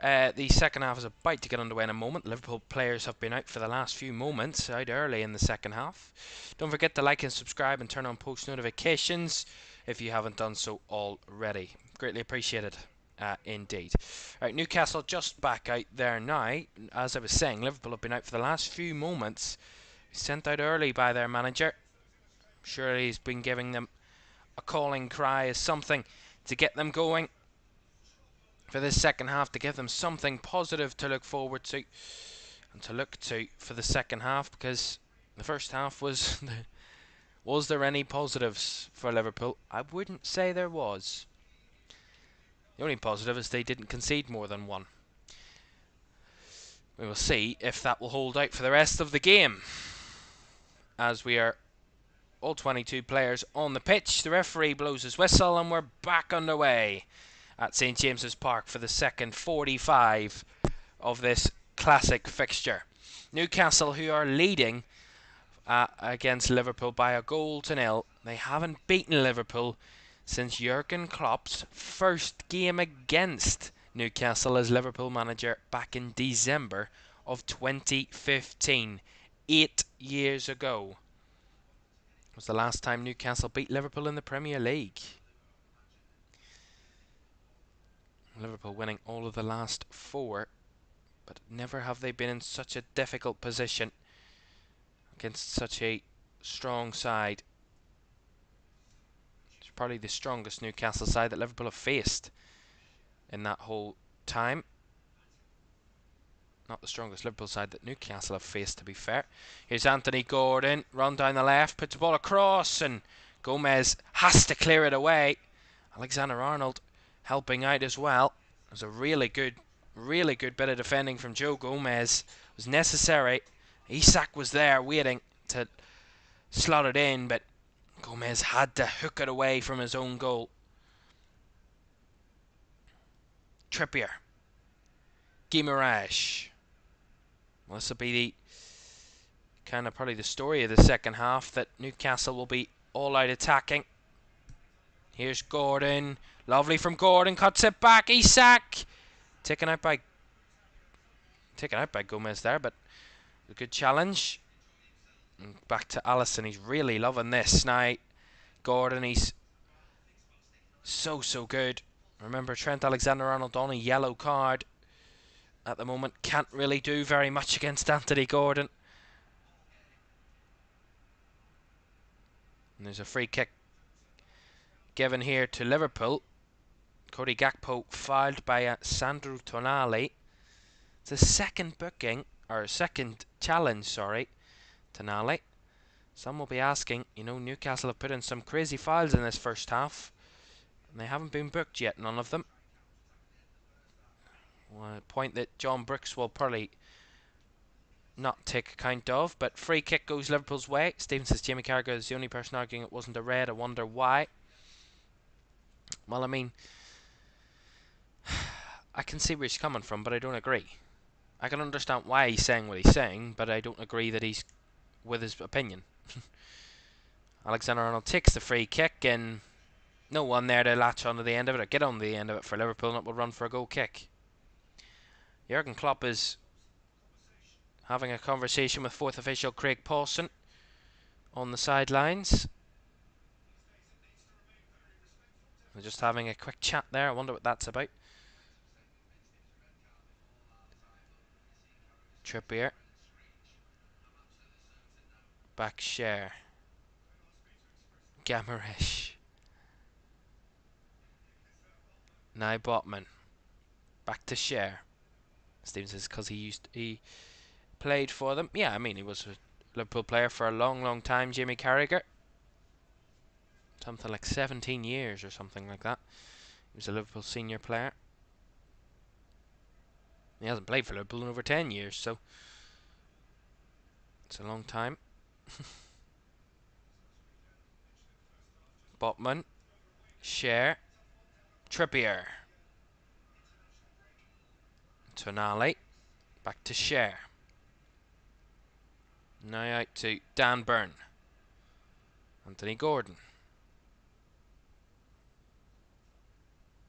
The second half is about to get underway in a moment. Liverpool players have been out for the last few moments, out early in the second half. Don't forget to like and subscribe and turn on post notifications if you haven't done so already. Greatly appreciated. Indeed. Right, Newcastle just back out there now. As I was saying, Liverpool have been out for the last few moments. Sent out early by their manager. Surely he's been giving them a calling cry as something to get them going for this second half, to give them something positive to look forward to and to look to for the second half, because the first half was there any positives for Liverpool? I wouldn't say there was. The only positive is they didn't concede more than 1. We will see if that will hold out for the rest of the game, as we are all 22 players on the pitch. The referee blows his whistle and we're back underway at St James's Park for the second 45 of this classic fixture. Newcastle, who are leading against Liverpool by 1-0. They haven't beaten Liverpool since Jurgen Klopp's first game against Newcastle as Liverpool manager back in December of 2015. 8 years ago was the last time Newcastle beat Liverpool in the Premier League. Liverpool winning all of the last 4, but never have they been in such a difficult position against such a strong side. It's probably the strongest Newcastle side that Liverpool have faced in that whole time. Not the strongest Liverpool side that Newcastle have faced, to be fair. Here's Anthony Gordon, run down the left, puts the ball across, and Gomez has to clear it away. Alexander-Arnold helping out as well. It was a really good bit of defending from Joe Gomez. It was necessary. Isak was there waiting to slot it in, but Gomez had to hook it away from his own goal. Trippier. Guimaraes. Well, this will be the kind of probably the story of the second half, that Newcastle will be all out attacking. Here's Gordon. Lovely from Gordon. Cuts it back. Isak. Taken out by Gomez there, but a good challenge. And back to Alisson. He's really loving this. Now, Gordon, he's so good. Remember, Trent Alexander-Arnold on a yellow card at the moment. Can't really do very much against Anthony Gordon. And there's a free kick given here to Liverpool. Cody Gakpo fouled by Sandro Tonali. It's a second challenge, Tonali. Some will be asking, Newcastle have put in some crazy fouls in this first half, and they haven't been booked yet, none of them. Well, a point that John Brooks will probably not take account of, but free kick goes Liverpool's way. Stephen says Jamie Carragher is the only person arguing it wasn't a red. I wonder why. Well, I mean, I can see where he's coming from, but I don't agree. I can understand why he's saying what he's saying, but I don't agree that he's with his opinion. Alexander-Arnold takes the free kick, and no one there to latch onto the end of it, or get on the end of it for Liverpool, and it will run for a goal kick. Jurgen Klopp is having a conversation with fourth official Craig Pawson on the sidelines. They're just having a quick chat there. I wonder what that's about. Trippier. Back Share. Guimaraes. Now Botman. Back to Share. Stevens says because he played for them. Yeah, I mean, he was a Liverpool player for a long time. Jamie Carragher. Something like 17 years or something like that. He was a Liverpool senior player. He hasn't played for Liverpool in over 10 years, so it's a long time. Botman. Share. Trippier. Tonali. Back to Share. Now out to Dan Burn. Anthony Gordon.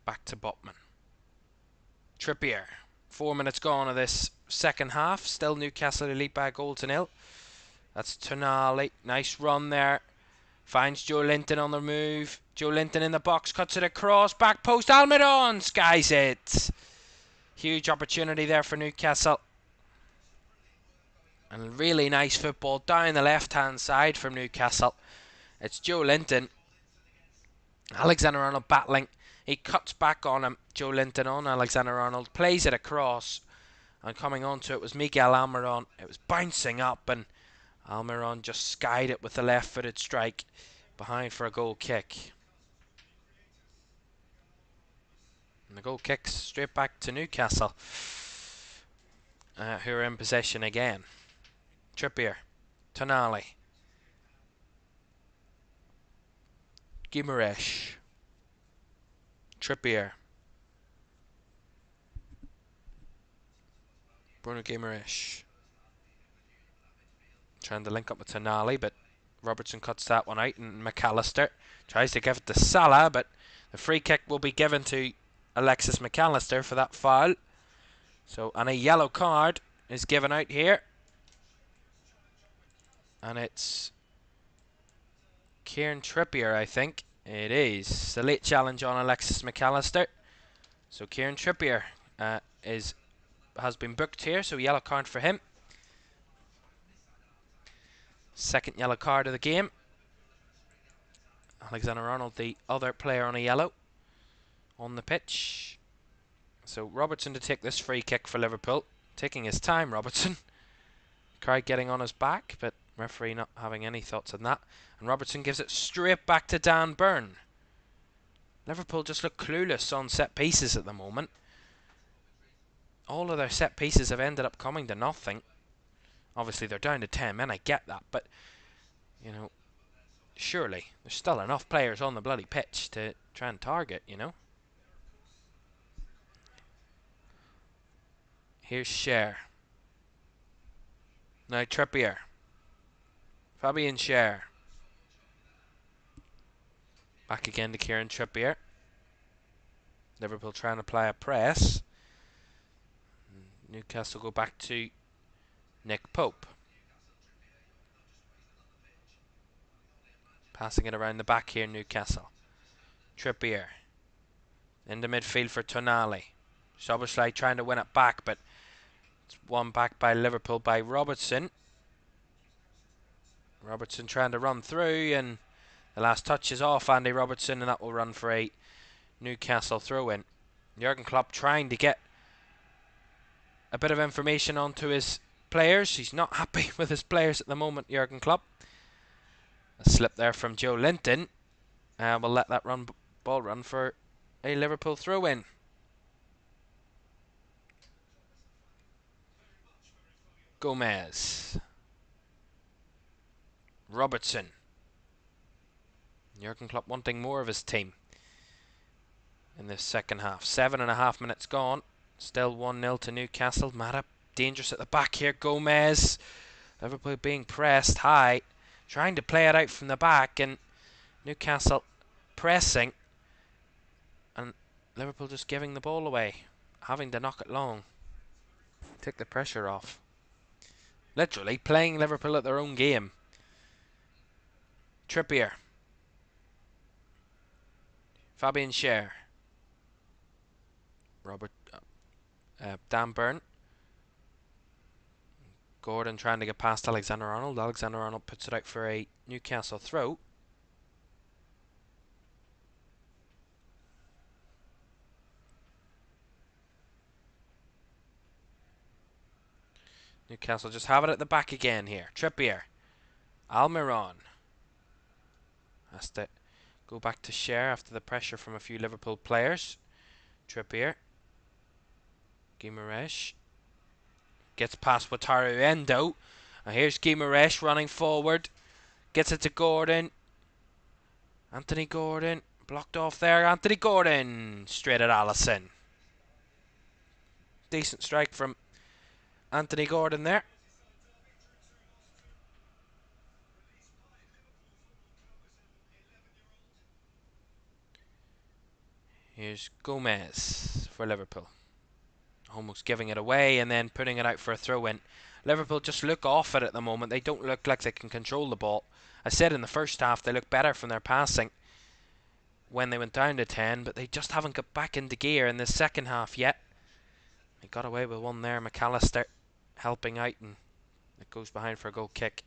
Back to Botman. Trippier. 4 minutes gone of this second half. Still Newcastle lead by a goal to nil. That's Tonali. Nice run there. Finds Joe Linton on the move. Joe Linton in the box. Cuts it across. Back post. Almiron skies it. Huge opportunity there for Newcastle. And really nice football down the left-hand side from Newcastle. It's Joe Linton. Alexander-Arnold battling. He cuts back on him. Joe Linton on Alexander-Arnold. Plays it across. And coming onto it was Miguel Almiron. It was bouncing up, and Almiron just skied it with the left-footed strike behind for a goal kick. And the goal kicks straight back to Newcastle, who are in possession again. Trippier. Tonali. Guimaraes. Trippier. Bruno Guimaraes. Trying to link up with Tonali, but Robertson cuts that one out, and McAllister tries to give it to Salah, but the free kick will be given to Alexis McAllister for that foul. So, and a yellow card is given out here. And it's Kieran Trippier, I think. It is. It's a late challenge on Alexis McAllister. So Kieran Trippier has been booked here, so yellow card for him. Second yellow card of the game. Alexander-Arnold, the other player on a yellow on the pitch. So Robertson to take this free kick for Liverpool. Taking his time, Robertson. Crowd getting on his back, but referee not having any thoughts on that. And Robertson gives it straight back to Dan Burn. Liverpool just look clueless on set pieces at the moment. All of their set pieces have ended up coming to nothing. Obviously they're down to 10 men, I get that, but you know, surely there's still enough players on the bloody pitch to try and target, you know. Here's Cher. Now Trippier. Fabian Cher. Back again to Kieran Trippier. Liverpool trying to apply a press. Newcastle go back to Nick Pope. Passing it around the back here, Newcastle. Trippier. Into midfield for Tonali. Szoboszlai trying to win it back, but it's won back by Liverpool by Robertson. Robertson trying to run through, and the last touch is off Andy Robertson, and that will run for a Newcastle throw-in. Jurgen Klopp trying to get a bit of information onto his players. He's not happy with his players at the moment, Jurgen Klopp. A slip there from Joe Linton. We'll let that ball run for a Liverpool throw-in. Gomez. Robertson. Jurgen Klopp wanting more of his team in this second half. 7.5 minutes gone. Still 1-0 to Newcastle. Matip dangerous at the back here. Gomez. Liverpool being pressed high. Trying to play it out from the back, and Newcastle pressing. And Liverpool just giving the ball away. Having to knock it long. Take the pressure off. Literally playing Liverpool at their own game. Trippier. Fabian Cher. Dan Burn. Gordon trying to get past Alexander-Arnold. Alexander-Arnold puts it out for a Newcastle throw. Newcastle just have it at the back again here. Trippier. Almiron. Has to go back to Cher after the pressure from a few Liverpool players. Trippier. Guimaraes. Gets past Wataru Endo. And here's Guimaraes running forward. Gets it to Gordon. Anthony Gordon. Blocked off there. Anthony Gordon. Straight at Alisson. Decent strike from Anthony Gordon there. Here's Gomez for Liverpool. Almost giving it away and then putting it out for a throw-in. Liverpool just look off it at the moment. They don't look like they can control the ball. I said in the first half they look better from their passing when they went down to 10, but they just haven't got back into gear in the second half yet. They got away with one there. McAllister helping out, and it goes behind for a goal kick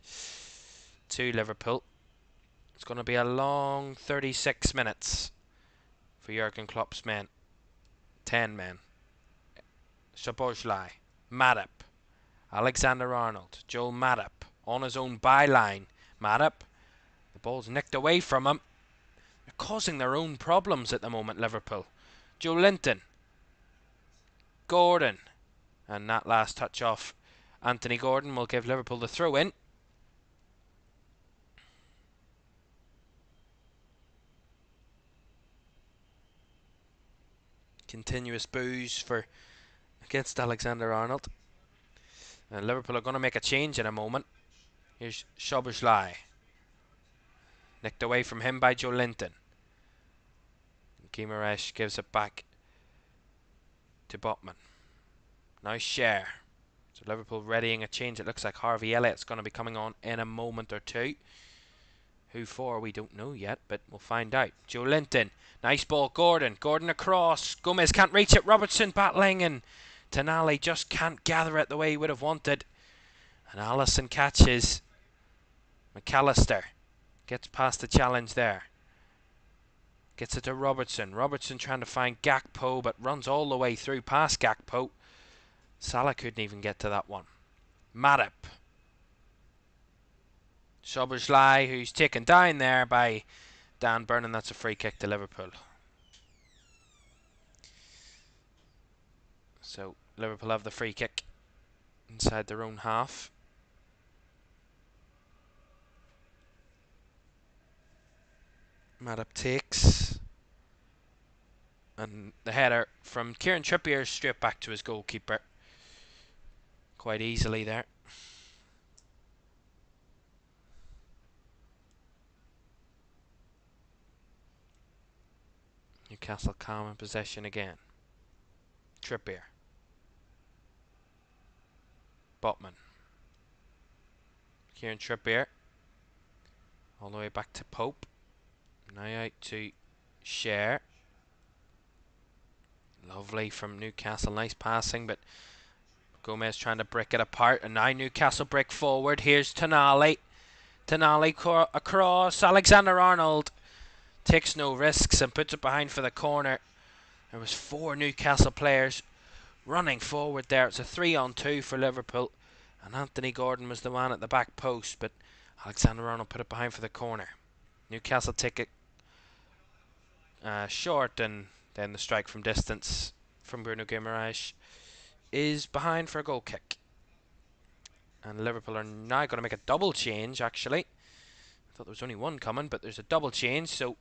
to Liverpool. It's going to be a long 36 minutes for Jurgen Klopp's men. 10 men. Szoboszlai, Matip, Alexander-Arnold, Joel Matip on his own byline. Matip, the ball's nicked away from him. They're causing their own problems at the moment, Liverpool. Joe Linton, Gordon, and that last touch off Anthony Gordon will give Liverpool the throw in. Continuous boos for against Alexander-Arnold. And Liverpool are going to make a change in a moment. Here's Szoboszlai. Nicked away from him by Joe Linton. Guimaraes gives it back to Botman. Now Share. So Liverpool readying a change. It looks like Harvey Elliott's going to be coming on in a moment or two. Who for, we don't know yet, but we'll find out. Joe Linton. Nice ball, Gordon. Gordon across. Gomez can't reach it. Robertson battling, and Tonali just can't gather it the way he would have wanted. And Allison catches. McAllister gets past the challenge there. Gets it to Robertson. Robertson trying to find Gakpo, but runs all the way through past Gakpo. Salah couldn't even get to that one. Matip. Szoboszlai, who's taken down there by Dan Burn, that's a free kick to Liverpool. So Liverpool have the free kick inside their own half. Matip takes, and the header from Kieran Trippier straight back to his goalkeeper quite easily there. Newcastle calm in possession again. Trippier. Botman. Kieran Trippier. All the way back to Pope. Now out to Share. Lovely from Newcastle. Nice passing, but Gomez trying to break it apart. And now Newcastle break forward. Here's Tonali. Tonali across. Alexander-Arnold takes no risks and puts it behind for the corner. There was 4 Newcastle players running forward there. It's a 3-on-2 for Liverpool, and Anthony Gordon was the man at the back post, but Alexander-Arnold put it behind for the corner. Newcastle take it short, and then the strike from distance from Bruno Guimaraes is behind for a goal kick. And Liverpool are now going to make a double change, actually. I thought there was only one coming, but there's a double change. So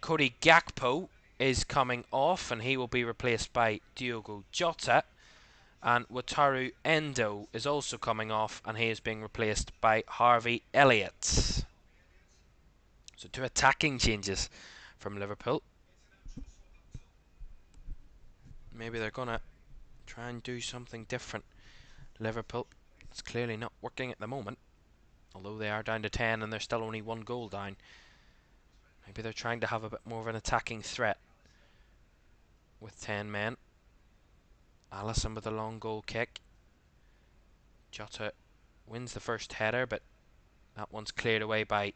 Cody Gakpo is coming off, and he will be replaced by Diogo Jota. And Wataru Endo is also coming off, and he is being replaced by Harvey Elliott. So 2 attacking changes from Liverpool. Maybe they're going to try and do something different. Liverpool, it's clearly not working at the moment. Although they are down to 10 and they're still only 1 goal down. Maybe they're trying to have a bit more of an attacking threat with 10 men. Allison with a long goal kick. Jota wins the first header, but that one's cleared away by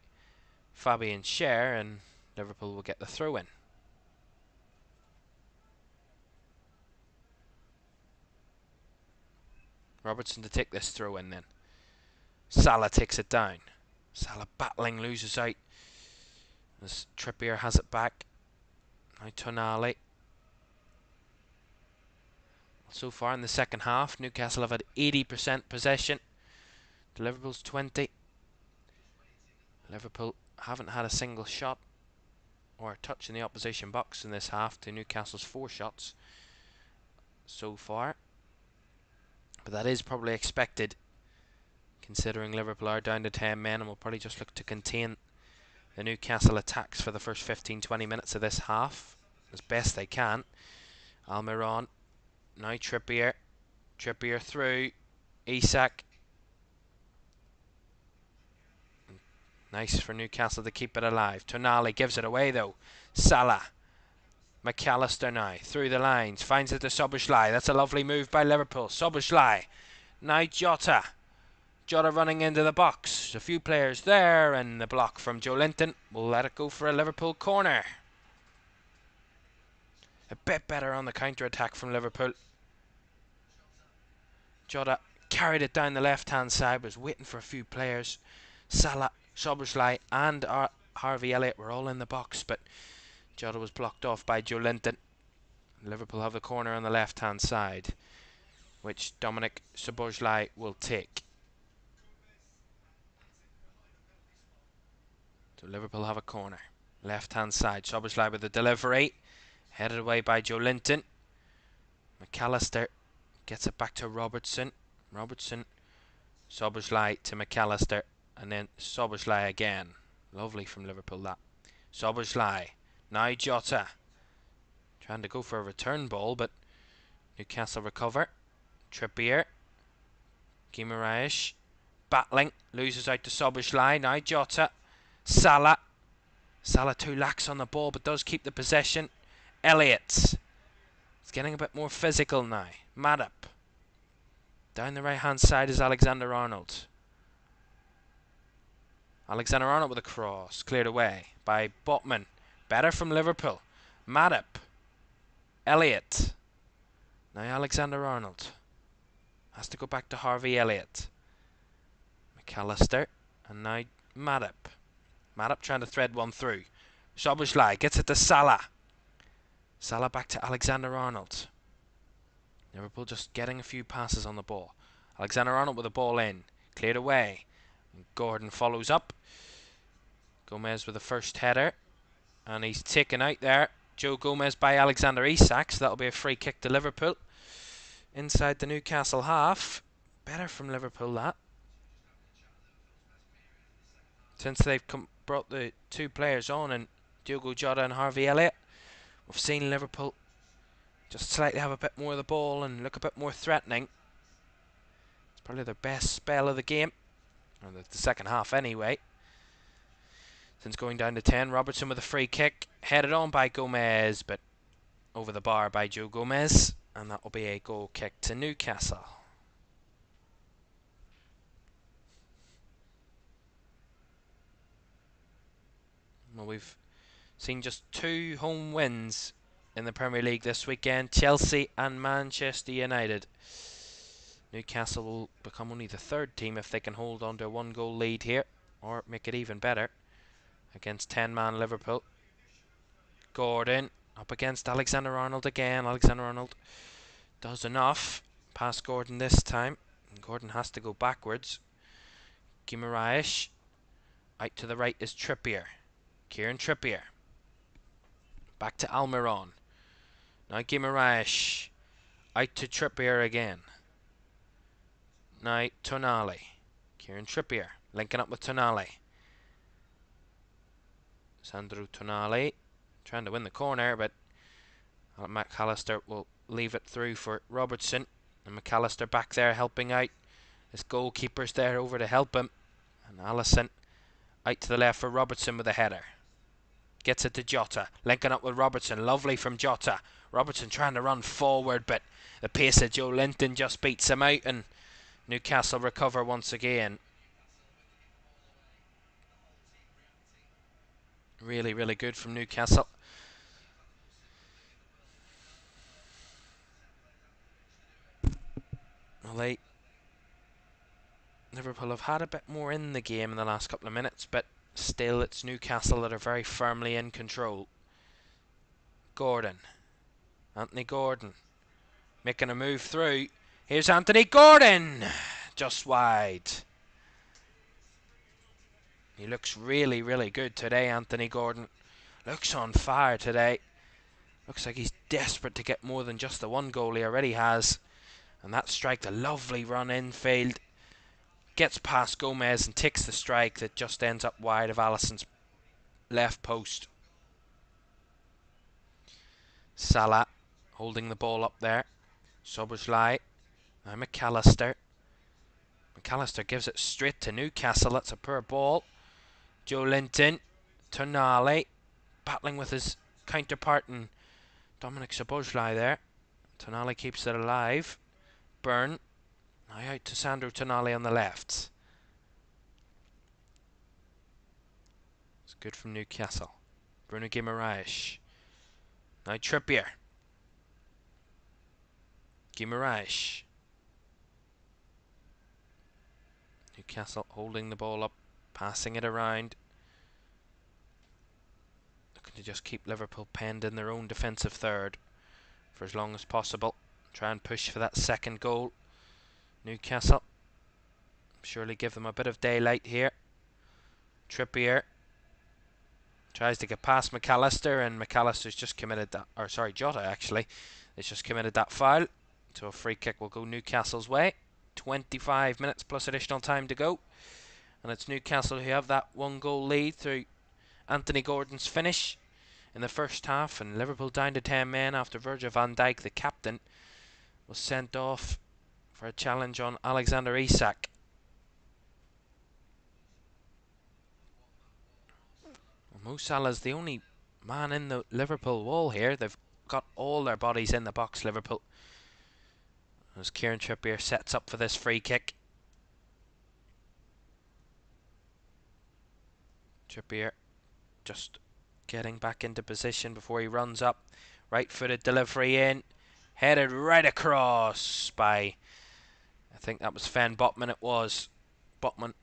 Fabian Schär, and Liverpool will get the throw in. Robertson to take this throw in then. Salah takes it down. Salah battling, loses out as Trippier has it back. Now Tonali. So far in the second half, Newcastle have had 80% possession to Liverpool's 20. Liverpool haven't had a single shot or a touch in the opposition box in this half to Newcastle's 4 shots so far. But that is probably expected, considering Liverpool are down to 10 men and will probably just look to contain the Newcastle attacks for the first 15-20 minutes of this half as best they can. Almiron. Now Trippier. Trippier through. Isak. Nice for Newcastle to keep it alive. Tonali gives it away though. Salah. McAllister now through the lines. Finds it to Szoboszlai. That's a lovely move by Liverpool. Szoboszlai. Now Jota. Jota running into the box. A few players there, and the block from Joe Linton will let it go for a Liverpool corner. A bit better on the counter-attack from Liverpool. Jota carried it down the left-hand side, was waiting for a few players. Salah, Szoboszlai and Harvey Elliott were all in the box, but Jota was blocked off by Joe Linton. Liverpool have the corner on the left-hand side, which Dominic Szoboszlai will take. So Liverpool have a corner. Left-hand side. Szoboszlai with the delivery. Headed away by Joe Linton. McAllister gets it back to Robertson. Robertson. Szoboszlai to McAllister. And then Szoboszlai again. Lovely from Liverpool that. Szoboszlai. Now Jota. Trying to go for a return ball, but Newcastle recover. Trippier. Guimaraes. Battling. Loses out to Szoboszlai. Now Jota. Salah. Salah too lax on the ball but does keep the possession. Elliott. It's getting a bit more physical now. Matip. Down the right hand side is Alexander-Arnold. Alexander-Arnold with a cross. Cleared away by Botman. Better from Liverpool. Matip. Elliott. Now Alexander-Arnold. Has to go back to Harvey Elliott. McAllister. And now Matip. Matip trying to thread one through. Szoboszlai gets it to Salah. Salah back to Alexander-Arnold. Liverpool just getting a few passes on the ball. Alexander-Arnold with the ball in. Cleared away. And Gordon follows up. Gomez with the first header. And he's taken out there. Joe Gomez by Alexander Isak. So that'll be a free kick to Liverpool. Inside the Newcastle half. Better from Liverpool, that. Since they've brought the two players on, and Diogo Jota and Harvey Elliott, we've seen Liverpool just slightly have a bit more of the ball and look a bit more threatening. It's probably their best spell of the game, or the second half anyway. Since going down to 10, Robertson with a free kick, headed on by Gomez, but over the bar by Joe Gomez, and that will be a goal kick to Newcastle. Well, we've seen just 2 home wins in the Premier League this weekend, Chelsea and Manchester United. Newcastle will become only the 3rd team if they can hold on to a 1-goal lead here, or make it even better against 10-man Liverpool. Gordon up against Alexander-Arnold again. Alexander-Arnold does enough. Past Gordon this time. And Gordon has to go backwards. Guimaraes. Out to the right is Trippier. Kieran Trippier. Back to Almiron. Now Guimaraes. Out to Trippier again. Now Tonali. Kieran Trippier linking up with Tonali. Sandro Tonali trying to win the corner, but McAllister will leave it through for Robertson. And McAllister back there helping out. His goalkeeper's there over to help him. And Allison out to the left for Robertson with a header. Gets it to Jota. Linking up with Robertson. Lovely from Jota. Robertson trying to run forward, but the pace of Joe Linton just beats him out, and Newcastle recover once again. Really, really good from Newcastle. Well, Liverpool have had a bit more in the game in the last couple of minutes, but still it's Newcastle that are very firmly in control. Gordon. Anthony Gordon. Making a move through. Here's Anthony Gordon. Just wide. He looks really, really good today, Anthony Gordon. Looks on fire today. Looks like he's desperate to get more than just the 1 goal he already has. And that strike, a lovely run infield. Gets past Gomez and takes the strike that just ends up wide of Alisson's left post. Salah holding the ball up there. Szoboszlai. Now McAllister. McAllister gives it straight to Newcastle. That's a poor ball. Joe Linton. Tonali. Battling with his counterpart and Dominic Szoboszlai there. Tonali keeps it alive. Byrne. Now out to Sandro Tonali on the left. It's good from Newcastle. Bruno Guimaraes. Now Trippier. Guimaraes. Newcastle holding the ball up, passing it around. Looking to just keep Liverpool penned in their own defensive third for as long as possible. Try and push for that 2nd goal. Newcastle surely give them a bit of daylight here. Trippier tries to get past McAllister, and McAllister's just committed that, or sorry, Jota actually, has just committed that foul. So a free kick will go Newcastle's way. 25 minutes plus additional time to go. And it's Newcastle who have that 1-goal lead through Anthony Gordon's finish in the first half. And Liverpool down to 10 men after Virgil van Dijk, the captain, was sent off for a challenge on Alexander Isak. Mo Salah's the only man in the Liverpool wall here. They've got all their bodies in the box, Liverpool. As Kieran Trippier sets up for this free kick. Trippier just getting back into position before he runs up. Right-footed delivery in. Headed right across by, I think that was Sven Botman it was. Botman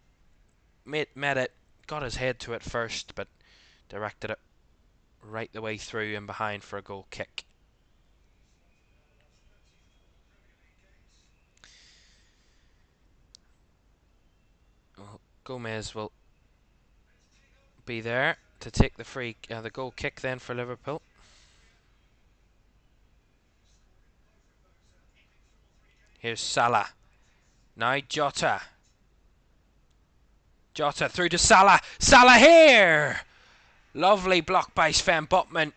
met it, got his head to it first, but directed it right the way through and behind for a goal kick. Well, Gomez will be there to take the goal kick then for Liverpool. Here's Salah. Now Jota. Jota through to Salah. Salah here! Lovely block by Sven Botman.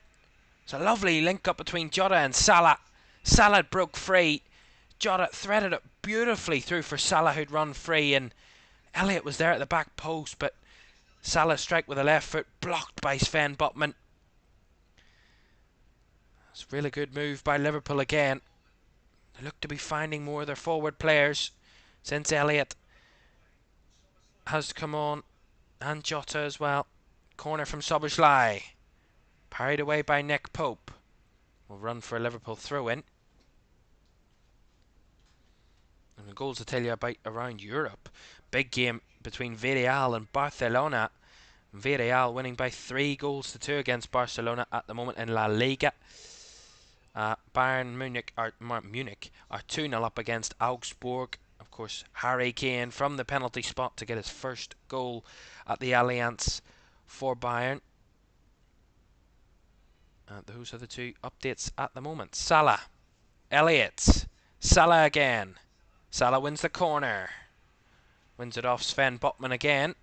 It's a lovely link up between Jota and Salah. Salah broke free. Jota threaded it beautifully through for Salah, who'd run free, and Elliott was there at the back post, but Salah strike with the left foot, blocked by Sven Botman. It's a really good move by Liverpool again. They look to be finding more of their forward players since Elliott has come on, and Jota as well. Corner from Szoboszlai. Parried away by Nick Pope. Will run for a Liverpool throw-in. And the goals to tell you about around Europe. Big game between Villarreal and Barcelona. Villarreal winning by 3-2 against Barcelona at the moment in La Liga. Bayern Munich are 2-0 up against Augsburg. Of course, Harry Kane from the penalty spot to get his first goal at the Allianz for Bayern. Those are the two updates at the moment. Salah, Elliott, Salah again. Salah wins the corner. Wins it off Sven Botman again.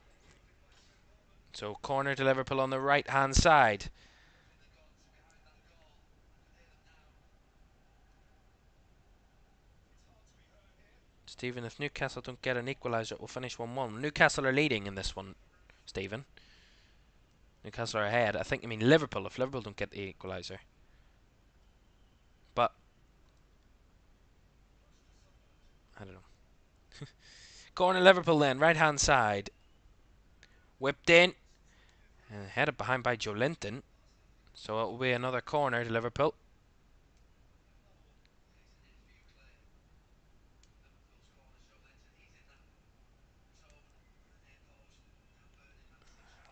So corner to Liverpool on the right hand side. Stephen, if Newcastle don't get an equaliser, it will finish 1-1. Newcastle are leading in this one, Stephen. Newcastle are ahead. I think you mean Liverpool, if Liverpool don't get the equaliser. But I don't know. Corner Liverpool then, right hand side. Whipped in. And headed behind by Joe Linton. So it will be another corner to Liverpool.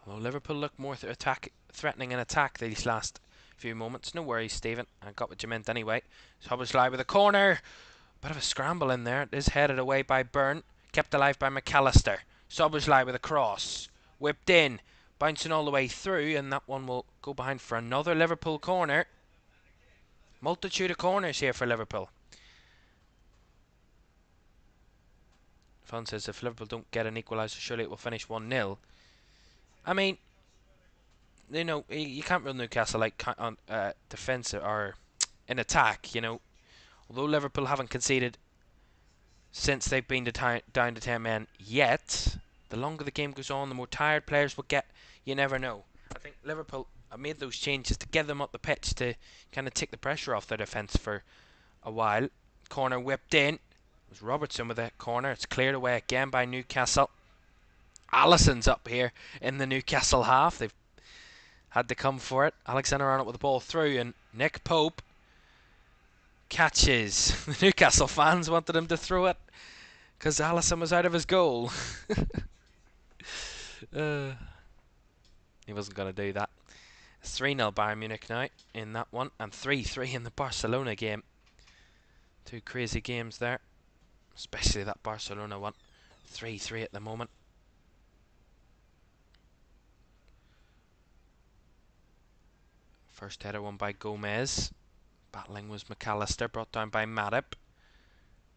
Well, Liverpool look more threatening in attack these last few moments. No worries, Stephen. I got what you meant anyway. Szoboszlai with a corner. Bit of a scramble in there. It is headed away by Byrne. Kept alive by McAllister. Szoboszlai with a cross. Whipped in. Bouncing all the way through. And that one will go behind for another Liverpool corner. Multitude of corners here for Liverpool. Fun says if Liverpool don't get an equaliser, surely it will finish 1-0. I mean, you know, you can't rule Newcastle like on defensive or in attack, you know. Although Liverpool haven't conceded since they've been down to 10 men yet, the longer the game goes on, the more tired players will get. You never know. I think Liverpool have made those changes to get them up the pitch to kind of take the pressure off their defence for a while. Corner whipped in. It was Robertson with a corner. It's cleared away again by Newcastle. Alisson's up here in the Newcastle half. They've had to come for it. Alexander-Arnold with the ball through, and Nick Pope catches. The Newcastle fans wanted him to throw it because Alisson was out of his goal. He wasn't going to do that. It's 3-0 Bayern Munich now in that one, and 3-3 in the Barcelona game. Two crazy games there, especially that Barcelona one. 3-3 at the moment. First header won by Gomez. Battling was McAllister, brought down by Matip.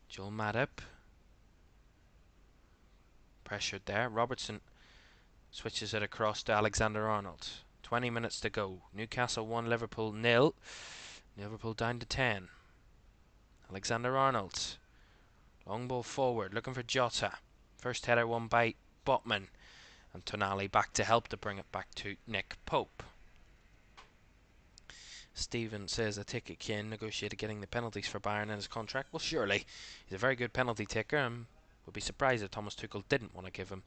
Joel Matip. Pressured there. Robertson switches it across to Alexander-Arnold. 20 minutes to go. Newcastle 1, Liverpool 0. Liverpool down to 10. Alexander-Arnold. Long ball forward, looking for Jota. First header won by Botman. And Tonali back to help to bring it back to Nick Pope. Stephen says, I take it Kane negotiated getting the penalties for Bayern in his contract. Well, surely. He's a very good penalty taker. Would be surprised if Thomas Tuchel didn't want to give him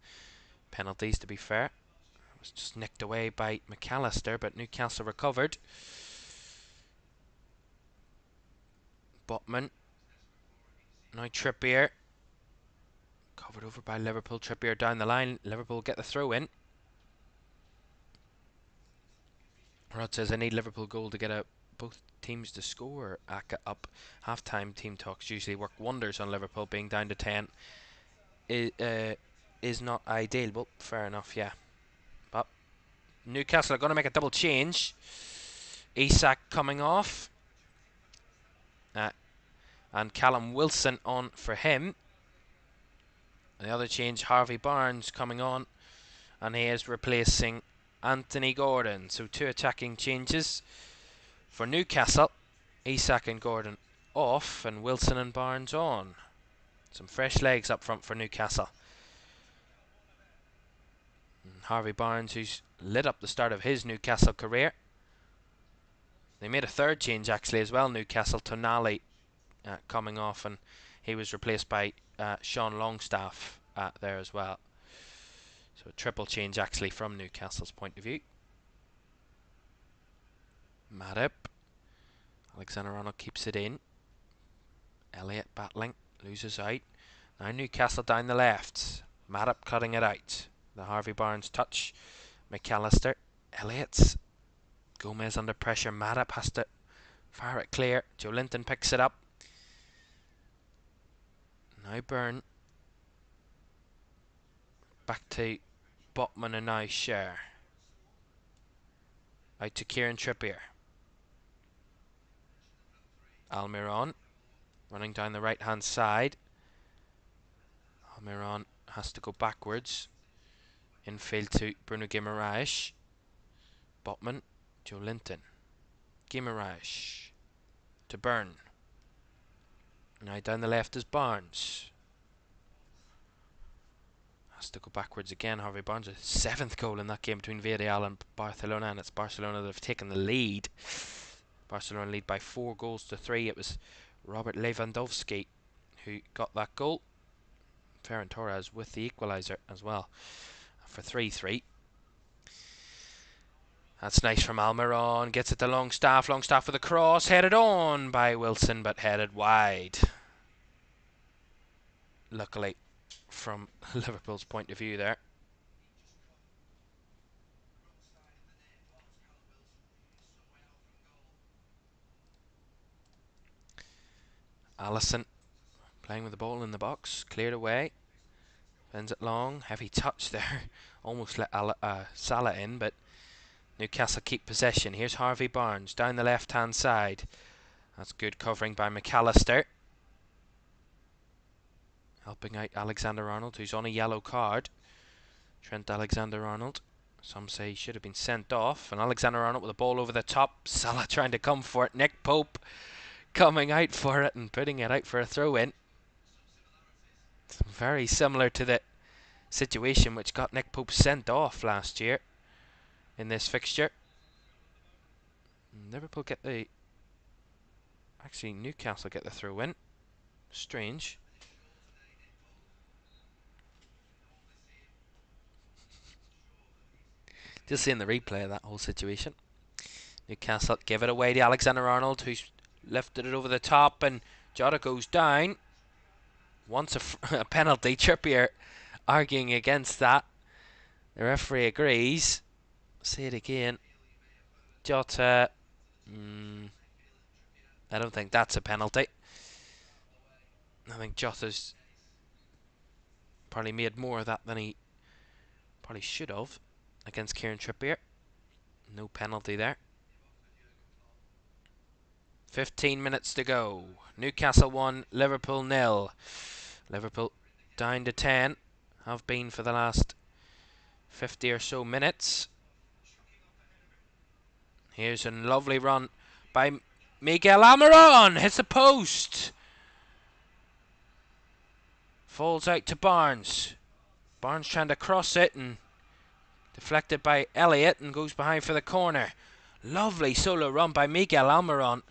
penalties, to be fair. It was just nicked away by McAllister, but Newcastle recovered. Botman. Now Trippier. Covered over by Liverpool. Trippier down the line. Liverpool get the throw in. Rod says, I need Liverpool goal to get both teams to score. Aka up. Half-time team talks usually work wonders on Liverpool. Being down to 10 is not ideal. Well, fair enough, yeah. But Newcastle are going to make a double change. Isak coming off. And Callum Wilson on for him. And the other change, Harvey Barnes coming on. And he is replacing Anthony Gordon. So 2 attacking changes for Newcastle. Isak and Gordon off, and Wilson and Barnes on. Some fresh legs up front for Newcastle. And Harvey Barnes, who's lit up the start of his Newcastle career. They made a third change actually as well, Newcastle. Tonali coming off, and he was replaced by Sean Longstaff there as well. So a triple change actually from Newcastle's point of view. Matip. Alexander-Arnold keeps it in. Elliott battling. Loses out. Now Newcastle down the left. Matip cutting it out. The Harvey Barnes touch. McAllister. Elliott. Gomez under pressure. Matip has to fire it clear. Joe Linton picks it up. Now Byrne. Back to Botman and now Scher. Out to Kieran Trippier. Almiron running down the right hand side. Almiron has to go backwards. Infield to Bruno Guimaraes. Botman. Joe Linton. Guimaraes to Byrne. Now down the left is Barnes. Has to go backwards again. Harvey Barnes, a 7th goal in that game between Villarreal and Barcelona, and it's Barcelona that have taken the lead. Barcelona lead by 4-3. It was Robert Lewandowski who got that goal. Ferran Torres with the equaliser as well for 3-3. That's nice from Almiron. Gets it to Longstaff. Longstaff with a cross. Headed on by Wilson, but headed wide. Luckily, from Liverpool's point of view there. Alisson playing with the ball in the box. Cleared away. Bends it long. Heavy touch there. Almost let Salah in, but Newcastle keep possession. Here's Harvey Barnes down the left-hand side. That's good covering by McAllister. Helping out Alexander-Arnold, who's on a yellow card. Trent Alexander-Arnold. Some say he should have been sent off. And Alexander-Arnold with the ball over the top. Salah trying to come for it. Nick Pope coming out for it and putting it out for a throw-in. Very similar to the situation which got Nick Pope sent off last year in this fixture. Liverpool get the... Actually, Newcastle get the throw-in. Strange. Just seeing the replay of that whole situation. Newcastle give it away to Alexander-Arnold, who's lifted it over the top, and Jota goes down. Wants a penalty. Trippier arguing against that. The referee agrees. Say it again. Jota. I don't think that's a penalty. I think Jota's probably made more of that than he probably should have against Kieran Trippier. No penalty there. 15 minutes to go. Newcastle 1, Liverpool 0. Liverpool down to 10. Have been for the last 50 or so minutes. Here's a lovely run by Miguel Almiron. Hits the post. Falls out to Barnes. Barnes trying to cross it and deflected by Elliott and goes behind for the corner. Lovely solo run by Miguel Almiron.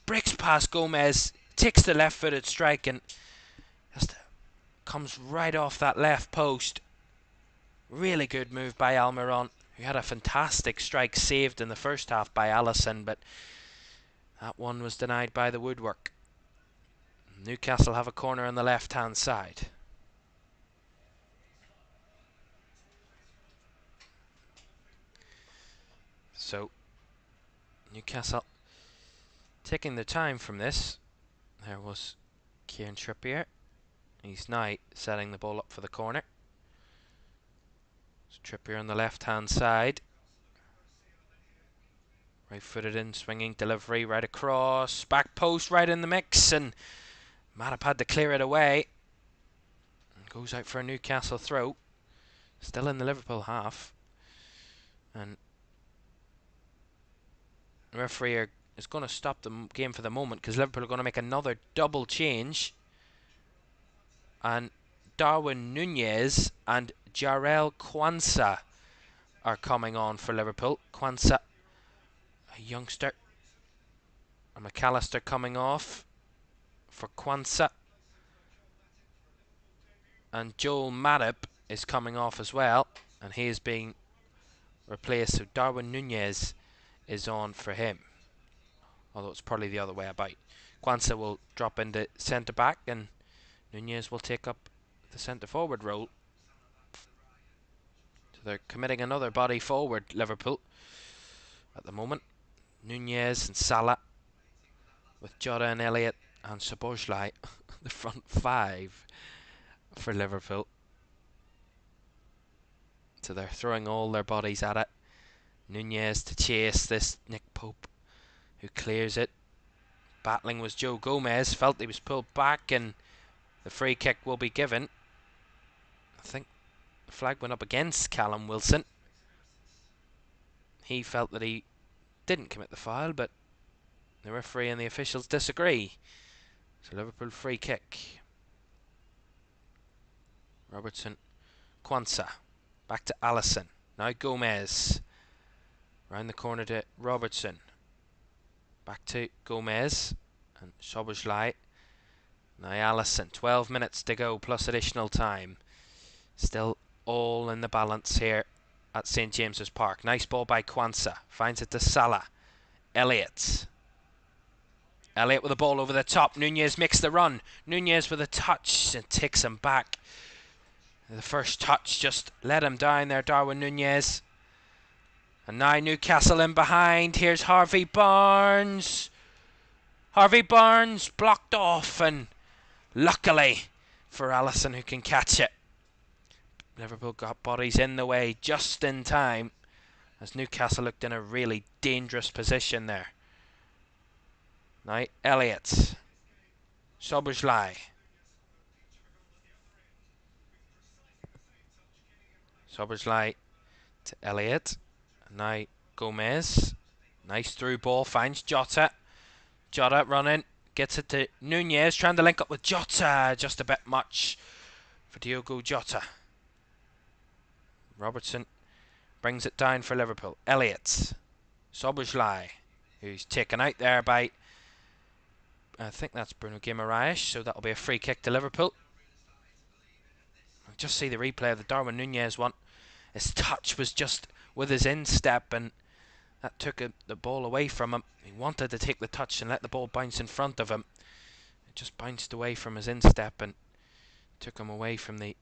Breaks past Gomez, takes the left-footed strike and just comes right off that left post. Really good move by Almiron, who had a fantastic strike saved in the first half by Alisson, but that one was denied by the woodwork. Newcastle have a corner on the left-hand side. So Newcastle taking the time from this. There was Kieran Trippier. He's now setting the ball up for the corner. So Trippier on the left-hand side. Right-footed in, swinging delivery right across. Back post right in the mix, and Matip had to clear it away. And goes out for a Newcastle throw. Still in the Liverpool half. And the referee is going to stop the game for the moment because Liverpool are going to make another double change. And Darwin Nunez and Jarell Quansah are coming on for Liverpool. Quansah, a youngster. And McAllister coming off for Quansah. And Joel Matip is coming off as well. And he is being replaced. So Darwin Nunez is on for him. Although it's probably the other way about. Quansah will drop into centre back and Nunez will take up the centre forward role. So they're committing another body forward, Liverpool, at the moment. Nunez and Salah with Jota and Elliott and Szoboszlai, the front five for Liverpool. So they're throwing all their bodies at it. Nunez to chase this Nick Pope, who clears it. Battling was Joe Gomez, felt he was pulled back and the free kick will be given. I think the flag went up against Callum Wilson. He felt that he didn't commit the foul, but the referee and the officials disagree. So Liverpool free kick. Robertson, Quansah, back to Alisson. Now Gomez. Round the corner to Robertson. Back to Gomez and Szoboszlai. Now Alisson. 12 minutes to go plus additional time. Still all in the balance here at St James's Park. Nice ball by Quansah. Finds it to Salah. Elliott. Elliott with the ball over the top. Nunez makes the run. Nunez with a touch and takes him back. The first touch just let him down there, Darwin Nunez. And now Newcastle in behind. Here's Harvey Barnes. Harvey Barnes blocked off, and luckily for Alisson, who can catch it. Liverpool got bodies in the way just in time as Newcastle looked in a really dangerous position there. Now Elliott. Szoboszlai. Szoboszlai to Elliott. Now Gomez. Nice through ball. Finds Jota. Jota running. Gets it to Nunez. Trying to link up with Jota. Just a bit much for Diogo Jota. Robertson brings it down for Liverpool. Elliott. Szoboszlai, who's taken out there by, I think that's Bruno Guimaraes, so that'll be a free kick to Liverpool. Just see the replay of the Darwin Nunez one. His touch was just with his instep, and that took the ball away from him. He wanted to take the touch and let the ball bounce in front of him. It just bounced away from his instep and took him away from the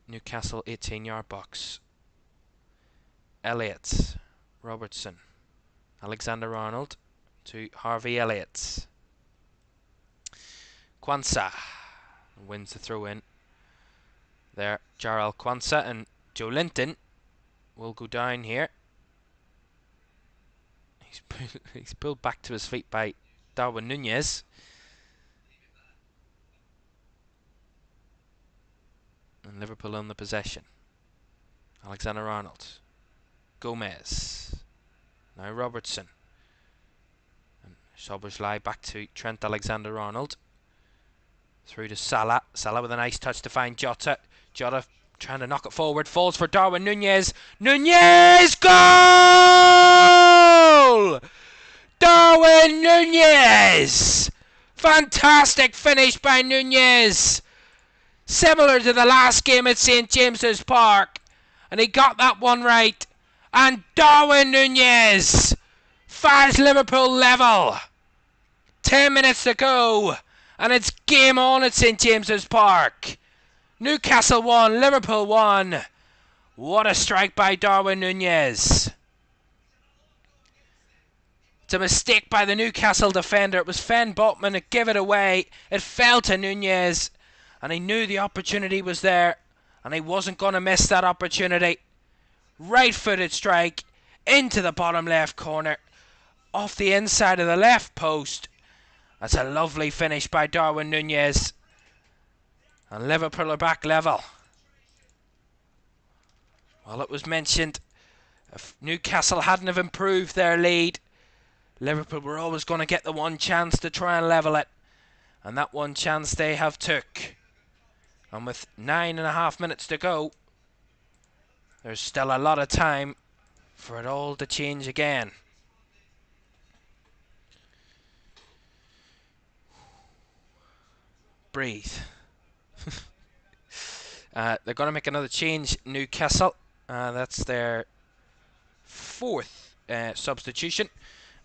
Newcastle 18-yard box. Elliott, Robertson, Alexander-Arnold to Harvey Elliott. Quansah wins the throw-in. There, Jarell Quansah and Joe Linton will go down here. He's pulled back to his feet by Darwin Nunez. And Liverpool on the possession. Alexander-Arnold. Gomez. Now Robertson. And Szoboszlai back to Trent Alexander-Arnold. Through to Salah. Salah with a nice touch to find Jota. Jota trying to knock it forward. Falls for Darwin Nunez. Nunez! Goal! Darwin Nunez! Fantastic finish by Nunez. Similar to the last game at St James's Park. And he got that one right. And Darwin Nunez fires Liverpool level. 10 minutes to go. And it's game on at St James's Park. Newcastle 1, Liverpool 1. What a strike by Darwin Nunez. It's a mistake by the Newcastle defender. It was Fen Botman that gave it away. It fell to Nunez. And he knew the opportunity was there. And he wasn't going to miss that opportunity. Right-footed strike into the bottom left corner. Off the inside of the left post. That's a lovely finish by Darwin Nunez. And Liverpool are back level. Well, it was mentioned, if Newcastle hadn't have improved their lead, Liverpool were always going to get the one chance to try and level it. And that one chance they have took. And with 9.5 minutes to go, there's still a lot of time for it all to change again. Breathe. They're going to make another change, Newcastle. That's their 4th substitution.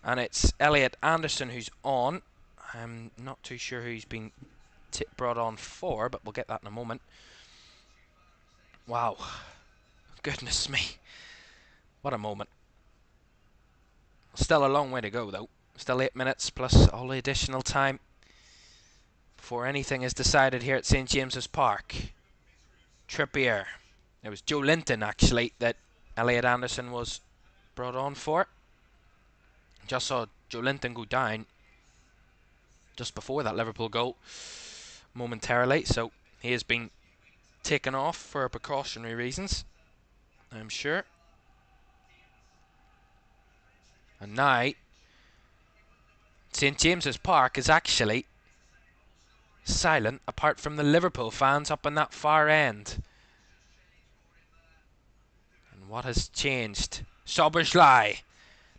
And it's Elliot Anderson who's on. I'm not too sure who he's been brought on for, but we'll get that in a moment. Wow. Goodness me. What a moment. Still a long way to go, though. Still 8 minutes plus all the additional time before anything is decided here at St James's Park. Trippier. It was Joe Linton, actually, that Elliot Anderson was brought on for. Just saw Joe Linton go down just before that Liverpool goal momentarily, so he has been taken off for precautionary reasons, I'm sure. And now St James's Park is actually silent apart from the Liverpool fans up in that far end. And what has changed? Szoboszlai.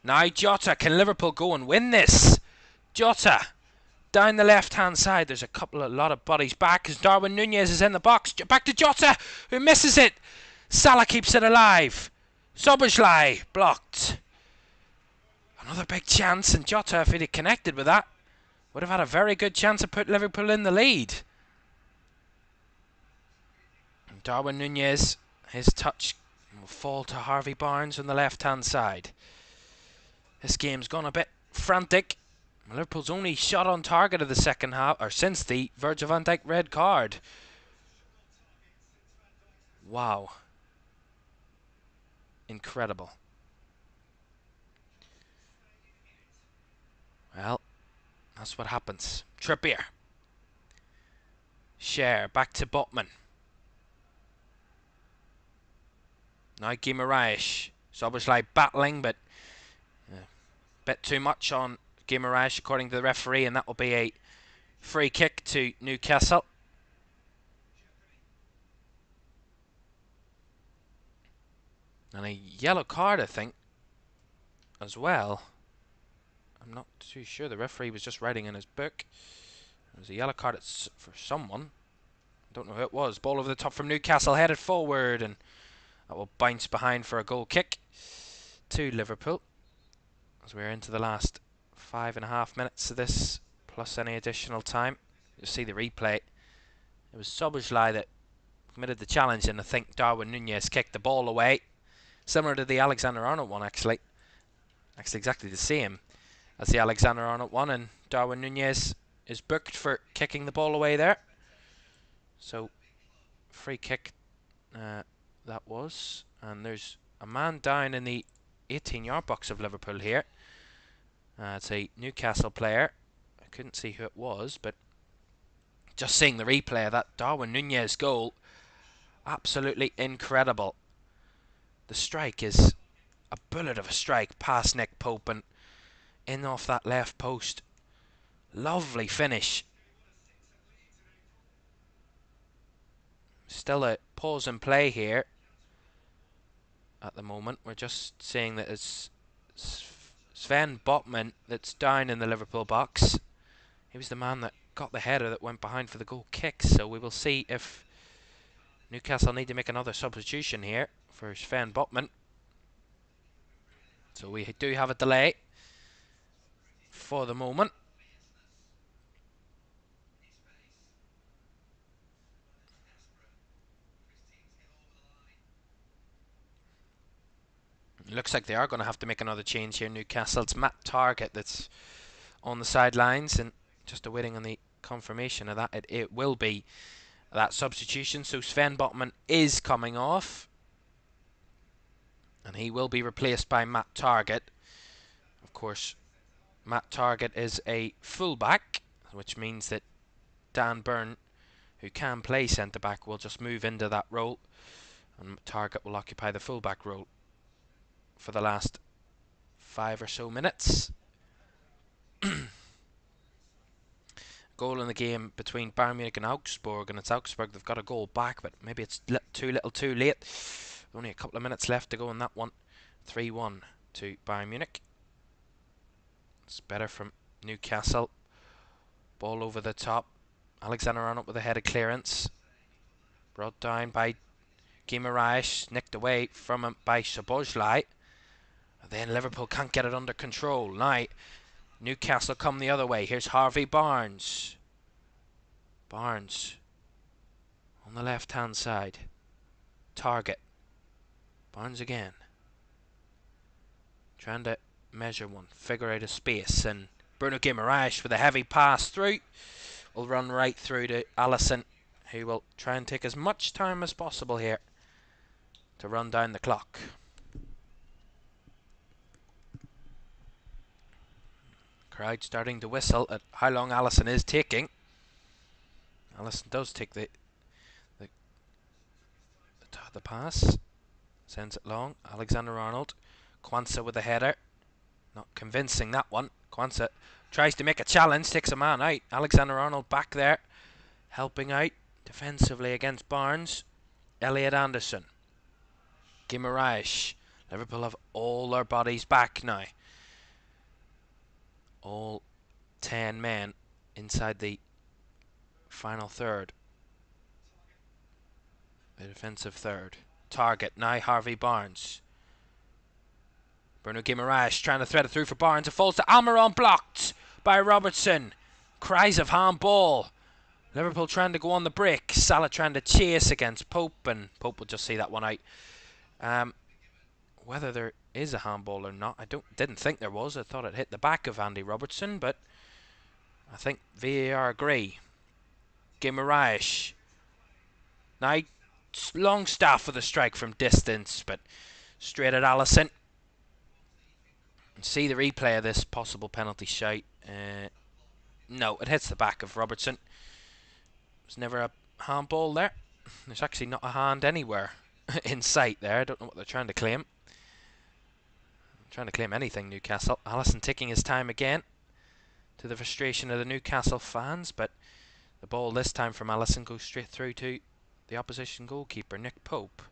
Now Jota. Can Liverpool go and win this? Jota down the left hand side. There's a lot of bodies back as Darwin Nunez is in the box. Back to Jota, who misses it. Salah keeps it alive. Szoboszlai blocked. Another big chance, and Jota, if he'd have connected with that, would have had a very good chance to put Liverpool in the lead. And Darwin Nunez, his touch will fall to Harvey Barnes on the left-hand side. This game's gone a bit frantic. Liverpool's only shot on target of the second half, or since the Virgil van Dijk red card. Wow. Incredible. Well, that's what happens. Trippier. Share back to Botman. Now Guimaraes. Szoboszlai battling, but a bit too much on Guimaraes according to the referee, and that will be a free kick to Newcastle. And a yellow card, I think, as well. I'm not too sure. The referee was just writing in his book. It was a yellow card for someone. I don't know who it was. Ball over the top from Newcastle, headed forward, and that will bounce behind for a goal kick to Liverpool. As we're into the last 5.5 minutes of this, plus any additional time. You'll see the replay. It was Szoboszlai that committed the challenge, and I think Darwin Nunez kicked the ball away. Similar to the Alexander-Arnold one, actually. Actually exactly the same as the Alexander-Arnold one, and Darwin Nunez is booked for kicking the ball away there. So, free kick that was. And there's a man down in the 18-yard box of Liverpool here. It's a Newcastle player. I couldn't see who it was, but just seeing the replay of that Darwin Nunez goal, absolutely incredible. The strike is a bullet of a strike past Nick Pope and in off that left post. Lovely finish. Still a pause and play here at the moment. We're just seeing that it's Sven Botman that's down in the Liverpool box. He was the man that got the header that went behind for the goal kick. So we will see if Newcastle need to make another substitution here for Sven Botman. So we do have a delay for the moment. Looks like they are going to have to make another change here, Newcastle. It's Matt Targett that's on the sidelines, and just awaiting on the confirmation of that. It will be that substitution. So Sven Botman is coming off, and he will be replaced by Matt Targett. Of course, Matt Targett is a fullback, which means that Dan Burn, who can play centre-back, will just move into that role, and Targett will occupy the fullback role for the last 5 or so minutes. Goal in the game between Bayern Munich and Augsburg, and it's Augsburg. They've got a goal back, but maybe it's too late. Only a couple of minutes left to go in that one. 3-1 to Bayern Munich. It's better from Newcastle. Ball over the top. Alexander-Arnold with a headed clearance. Brought down by Guimaraes, nicked away from him by Szoboszlai. Then Liverpool can't get it under control. Now Newcastle come the other way. Here's Harvey Barnes. Barnes on the left hand side. Target. Barnes again. Trying to measure one. Figure out a space. And Bruno Guimaraes with a heavy pass through. Will run right through to Alisson, who will try and take as much time as possible here to run down the clock. Crowd starting to whistle at how long Alisson is taking. Alisson does take the pass. Sends it long. Alexander-Arnold. Quansah with the header. Not convincing, that one. Quansah tries to make a challenge. Takes a man out. Alexander-Arnold back there. Helping out defensively against Barnes. Elliot Anderson. Guimaraes. Liverpool have all their bodies back now. All 10 men inside the final third. The defensive third. Target now Harvey Barnes. Bruno Guimaraes trying to thread it through for Barnes. It falls to Almiron, blocked by Robertson. Cries of handball. Liverpool trying to go on the break. Salah trying to chase against Pope, and Pope will just see that one out. Whether there is a handball or not, I didn't think there was. I thought it hit the back of Andy Robertson, but I think VAR agree. Guimaraes. Now Longstaff for the strike from distance, but straight at Alisson. See the replay of this possible penalty shout. No, it hits the back of Robertson. There's never a handball there. There's actually not a hand anywhere in sight there. I don't know what they're trying to claim. Trying to claim anything, Newcastle. Alisson taking his time again, to the frustration of the Newcastle fans, but the ball this time from Alisson goes straight through to the opposition goalkeeper, Nick Pope.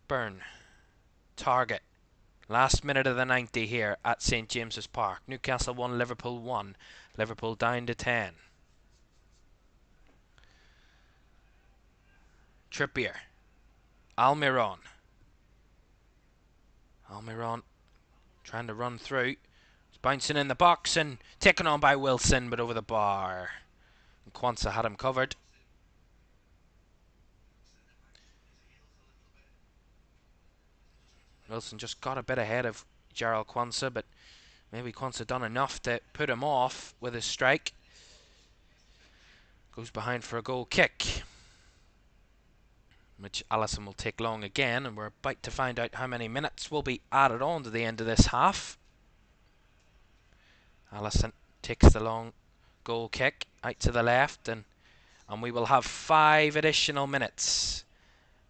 Burn. Target. Last minute of the 90 here at St James's Park. Newcastle 1, Liverpool 1. Liverpool down to 10. Trippier. Almiron. Almiron trying to run through. He's bouncing in the box and taken on by Wilson, but over the bar. And Quansah had him covered. Wilson just got a bit ahead of Jarrell Quansah, but maybe Quansah done enough to put him off with his strike. Goes behind for a goal kick, which Alisson will take long again, and we're about to find out how many minutes will be added on to the end of this half. Alisson takes the long goal kick out to the left, and we will have 5 additional minutes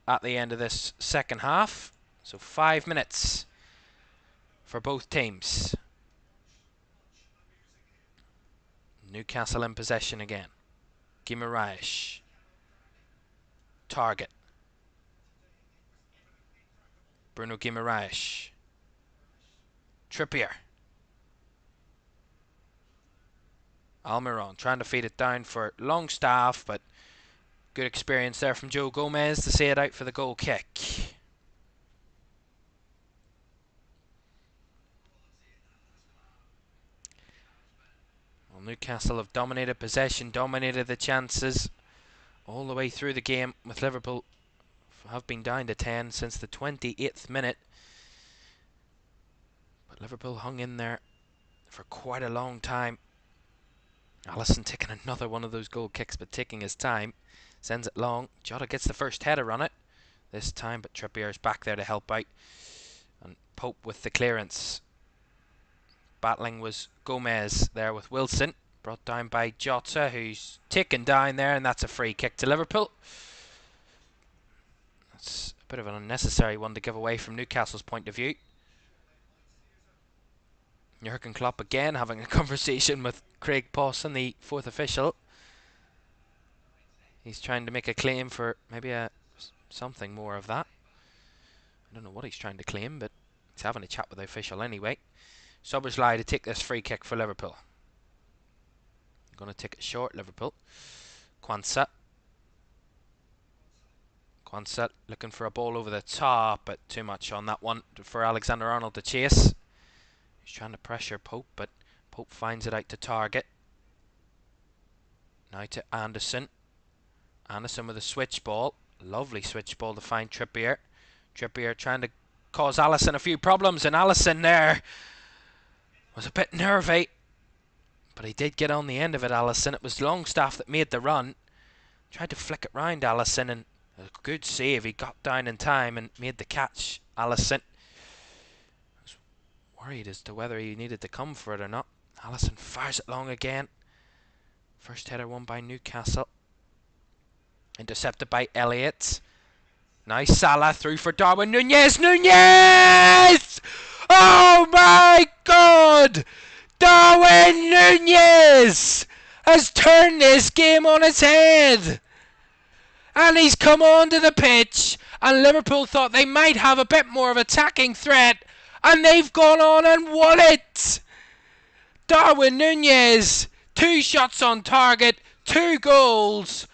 at the end of this second half. So 5 minutes for both teams. Newcastle in possession again. Guimaraes. target. Bruno Guimaraes. Trippier. Almiron trying to feed it down for Longstaff, but good experience there from Joe Gomez to see it out for the goal kick. Well, Newcastle have dominated possession, dominated the chances all the way through the game, with Liverpool have been down to 10 since the 28th minute. But Liverpool hung in there for quite a long time. Alisson taking another one of those goal kicks, but taking his time. Sends it long. Jota gets the first header on it this time, but Trippier's back there to help out. And Pope with the clearance. Battling was Gomez there with Wilson. Brought down by Jota, who's taken down there, and that's a free kick to Liverpool. That's a bit of an unnecessary one to give away from Newcastle's point of view. Jurgen Klopp again having a conversation with Craig Pawson, the fourth official. He's trying to make a claim for maybe something more of that. I don't know what he's trying to claim, but he's having a chat with the official anyway. Szoboszlai to take this free kick for Liverpool. Going to take it short, Liverpool. Quansah looking for a ball over the top, but too much on that one for Alexander-Arnold to chase. He's trying to pressure Pope, but Pope finds it out to Target. Now to Anderson. Anderson with a switch ball. Lovely switch ball to find Trippier. Trippier trying to cause Alisson a few problems, and Alisson there was a bit nervy, but he did get on the end of it, Alisson. It was Longstaff that made the run. Tried to flick it round Alisson, and a good save. He got down in time and made the catch, Alisson. I was worried as to whether he needed to come for it or not. Alisson fires it long again. First header won by Newcastle. Intercepted by Elliott. Now Salah through for Darwin Nunez. Nunez! Oh my God! Darwin Nunez has turned this game on its head. And he's come onto the pitch, and Liverpool thought they might have a bit more of attacking threat, and they've gone on and won it. Darwin Nunez, 2 shots on target, 2 goals.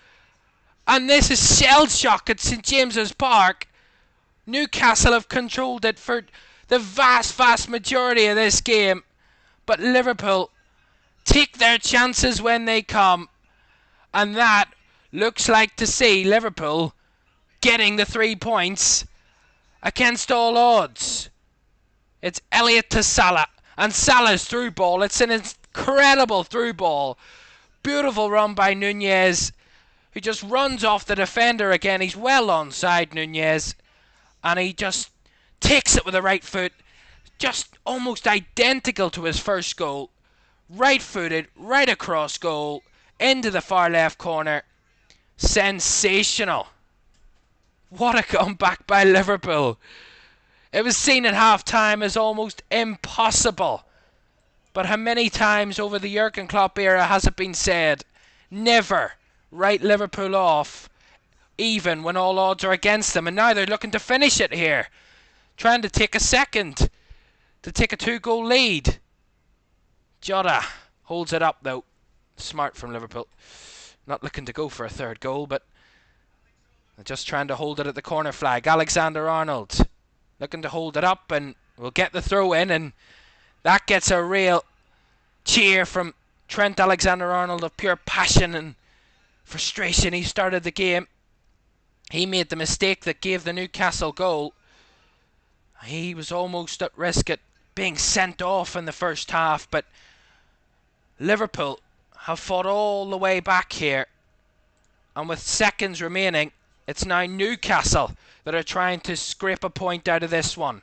And this is shell shock at St James's Park. Newcastle have controlled it for the vast majority of this game. But Liverpool take their chances when they come. And that looks like to see Liverpool getting the 3 points against all odds. It's Elliott to Salah. And Salah's through ball. It's an incredible through ball. Beautiful run by Nunez, who just runs off the defender again. He's well onside, Nunez, and he just takes it with the right foot, just almost identical to his first goal. Right-footed, right across goal, into the far left corner. Sensational. What a comeback by Liverpool. It was seen at half-time as almost impossible. But how many times over the Jurgen Klopp era has it been said, never write Liverpool off, even when all odds are against them. And now they're looking to finish it here, trying to take a second to take a 2-goal lead. Jota holds it up though. Smart from Liverpool. Not looking to go for a 3rd goal, but they're just trying to hold it at the corner flag. Alexander-Arnold looking to hold it up, and will get the throw in, and that gets a real cheer from Trent Alexander-Arnold of pure passion and frustration. He started the game. He made the mistake that gave the Newcastle goal. He was almost at risk at being sent off in the first half, but Liverpool have fought all the way back here, and with seconds remaining, it's now Newcastle that are trying to scrape a point out of this one.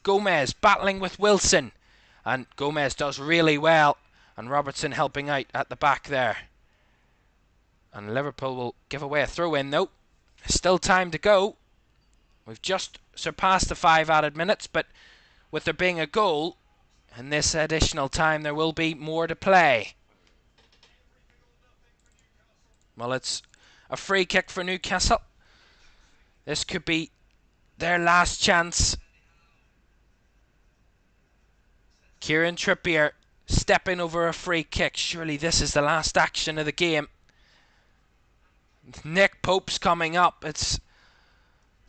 Gomez battling with Wilson, and Gomez does really well, and Robertson helping out at the back there. And Liverpool will give away a throw-in though. Still time to go. We've just surpassed the 5 added minutes, but with there being a goal in this additional time, there will be more to play. Well, it's a free kick for Newcastle. This could be their last chance. Kieran Trippier stepping over a free kick. Surely this is the last action of the game. Nick Pope's coming up. It's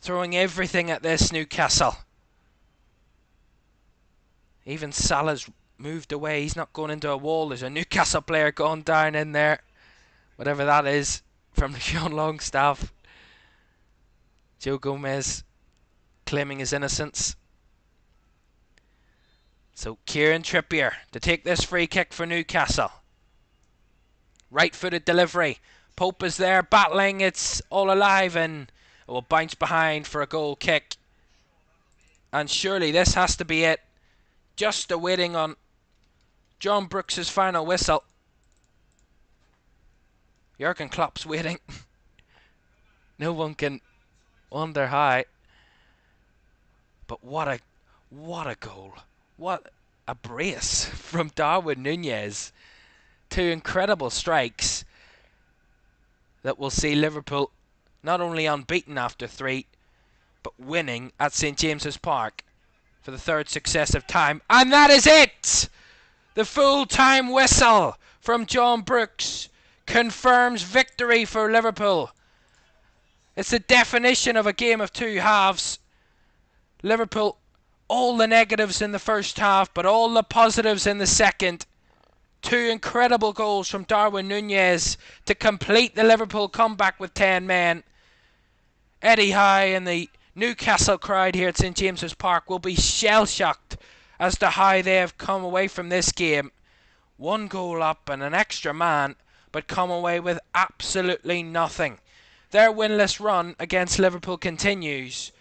throwing everything at this Newcastle. Even Salah's moved away. He's not going into a wall. There's a Newcastle player going down in there. Whatever that is from Sean Longstaff. Joe Gomez claiming his innocence. So Kieran Trippier to take this free kick for Newcastle. Right-footed delivery. Pope is there battling. It's all alive and it will bounce behind for a goal kick. And surely this has to be it. Just awaiting on John Brooks' final whistle. Jurgen Klopp's waiting. No one can wonder how. But what a goal. What a brace from Darwin Nunez. Two incredible strikes that will see Liverpool not only unbeaten after 3, but winning at St James's Park for the 3rd successive time. And that is it! The full-time whistle from John Brooks confirms victory for Liverpool. It's the definition of a game of 2 halves. Liverpool, all the negatives in the first half, but all the positives in the second. 2 incredible goals from Darwin Nunez to complete the Liverpool comeback with 10 men. Eddie Howe and the Newcastle crowd here at St James's Park will be shell-shocked as to how they have come away from this game. 1 goal up and an extra man, but come away with absolutely nothing. Their winless run against Liverpool continues.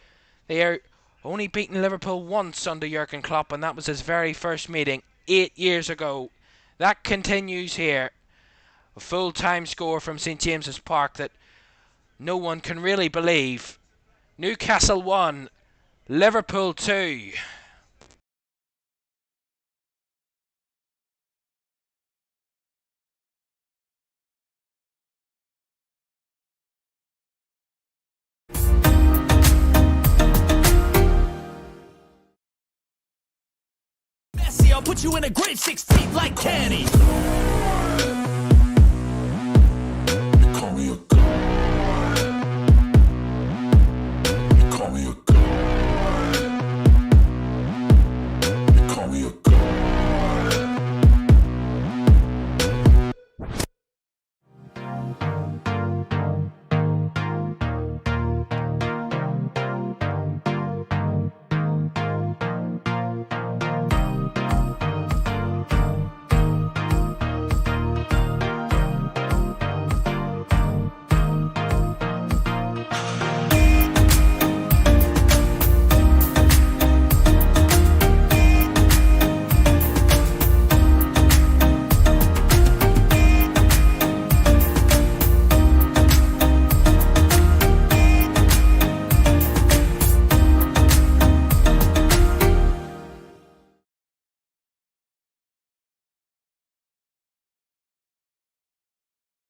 They are only beaten Liverpool once under Jurgen Klopp, and that was his very first meeting 8 years ago. That continues here. A full-time score from St James's Park that no one can really believe. Newcastle 1, Liverpool 2. Messi, I'll put you in a grave 6 feet like Kenny.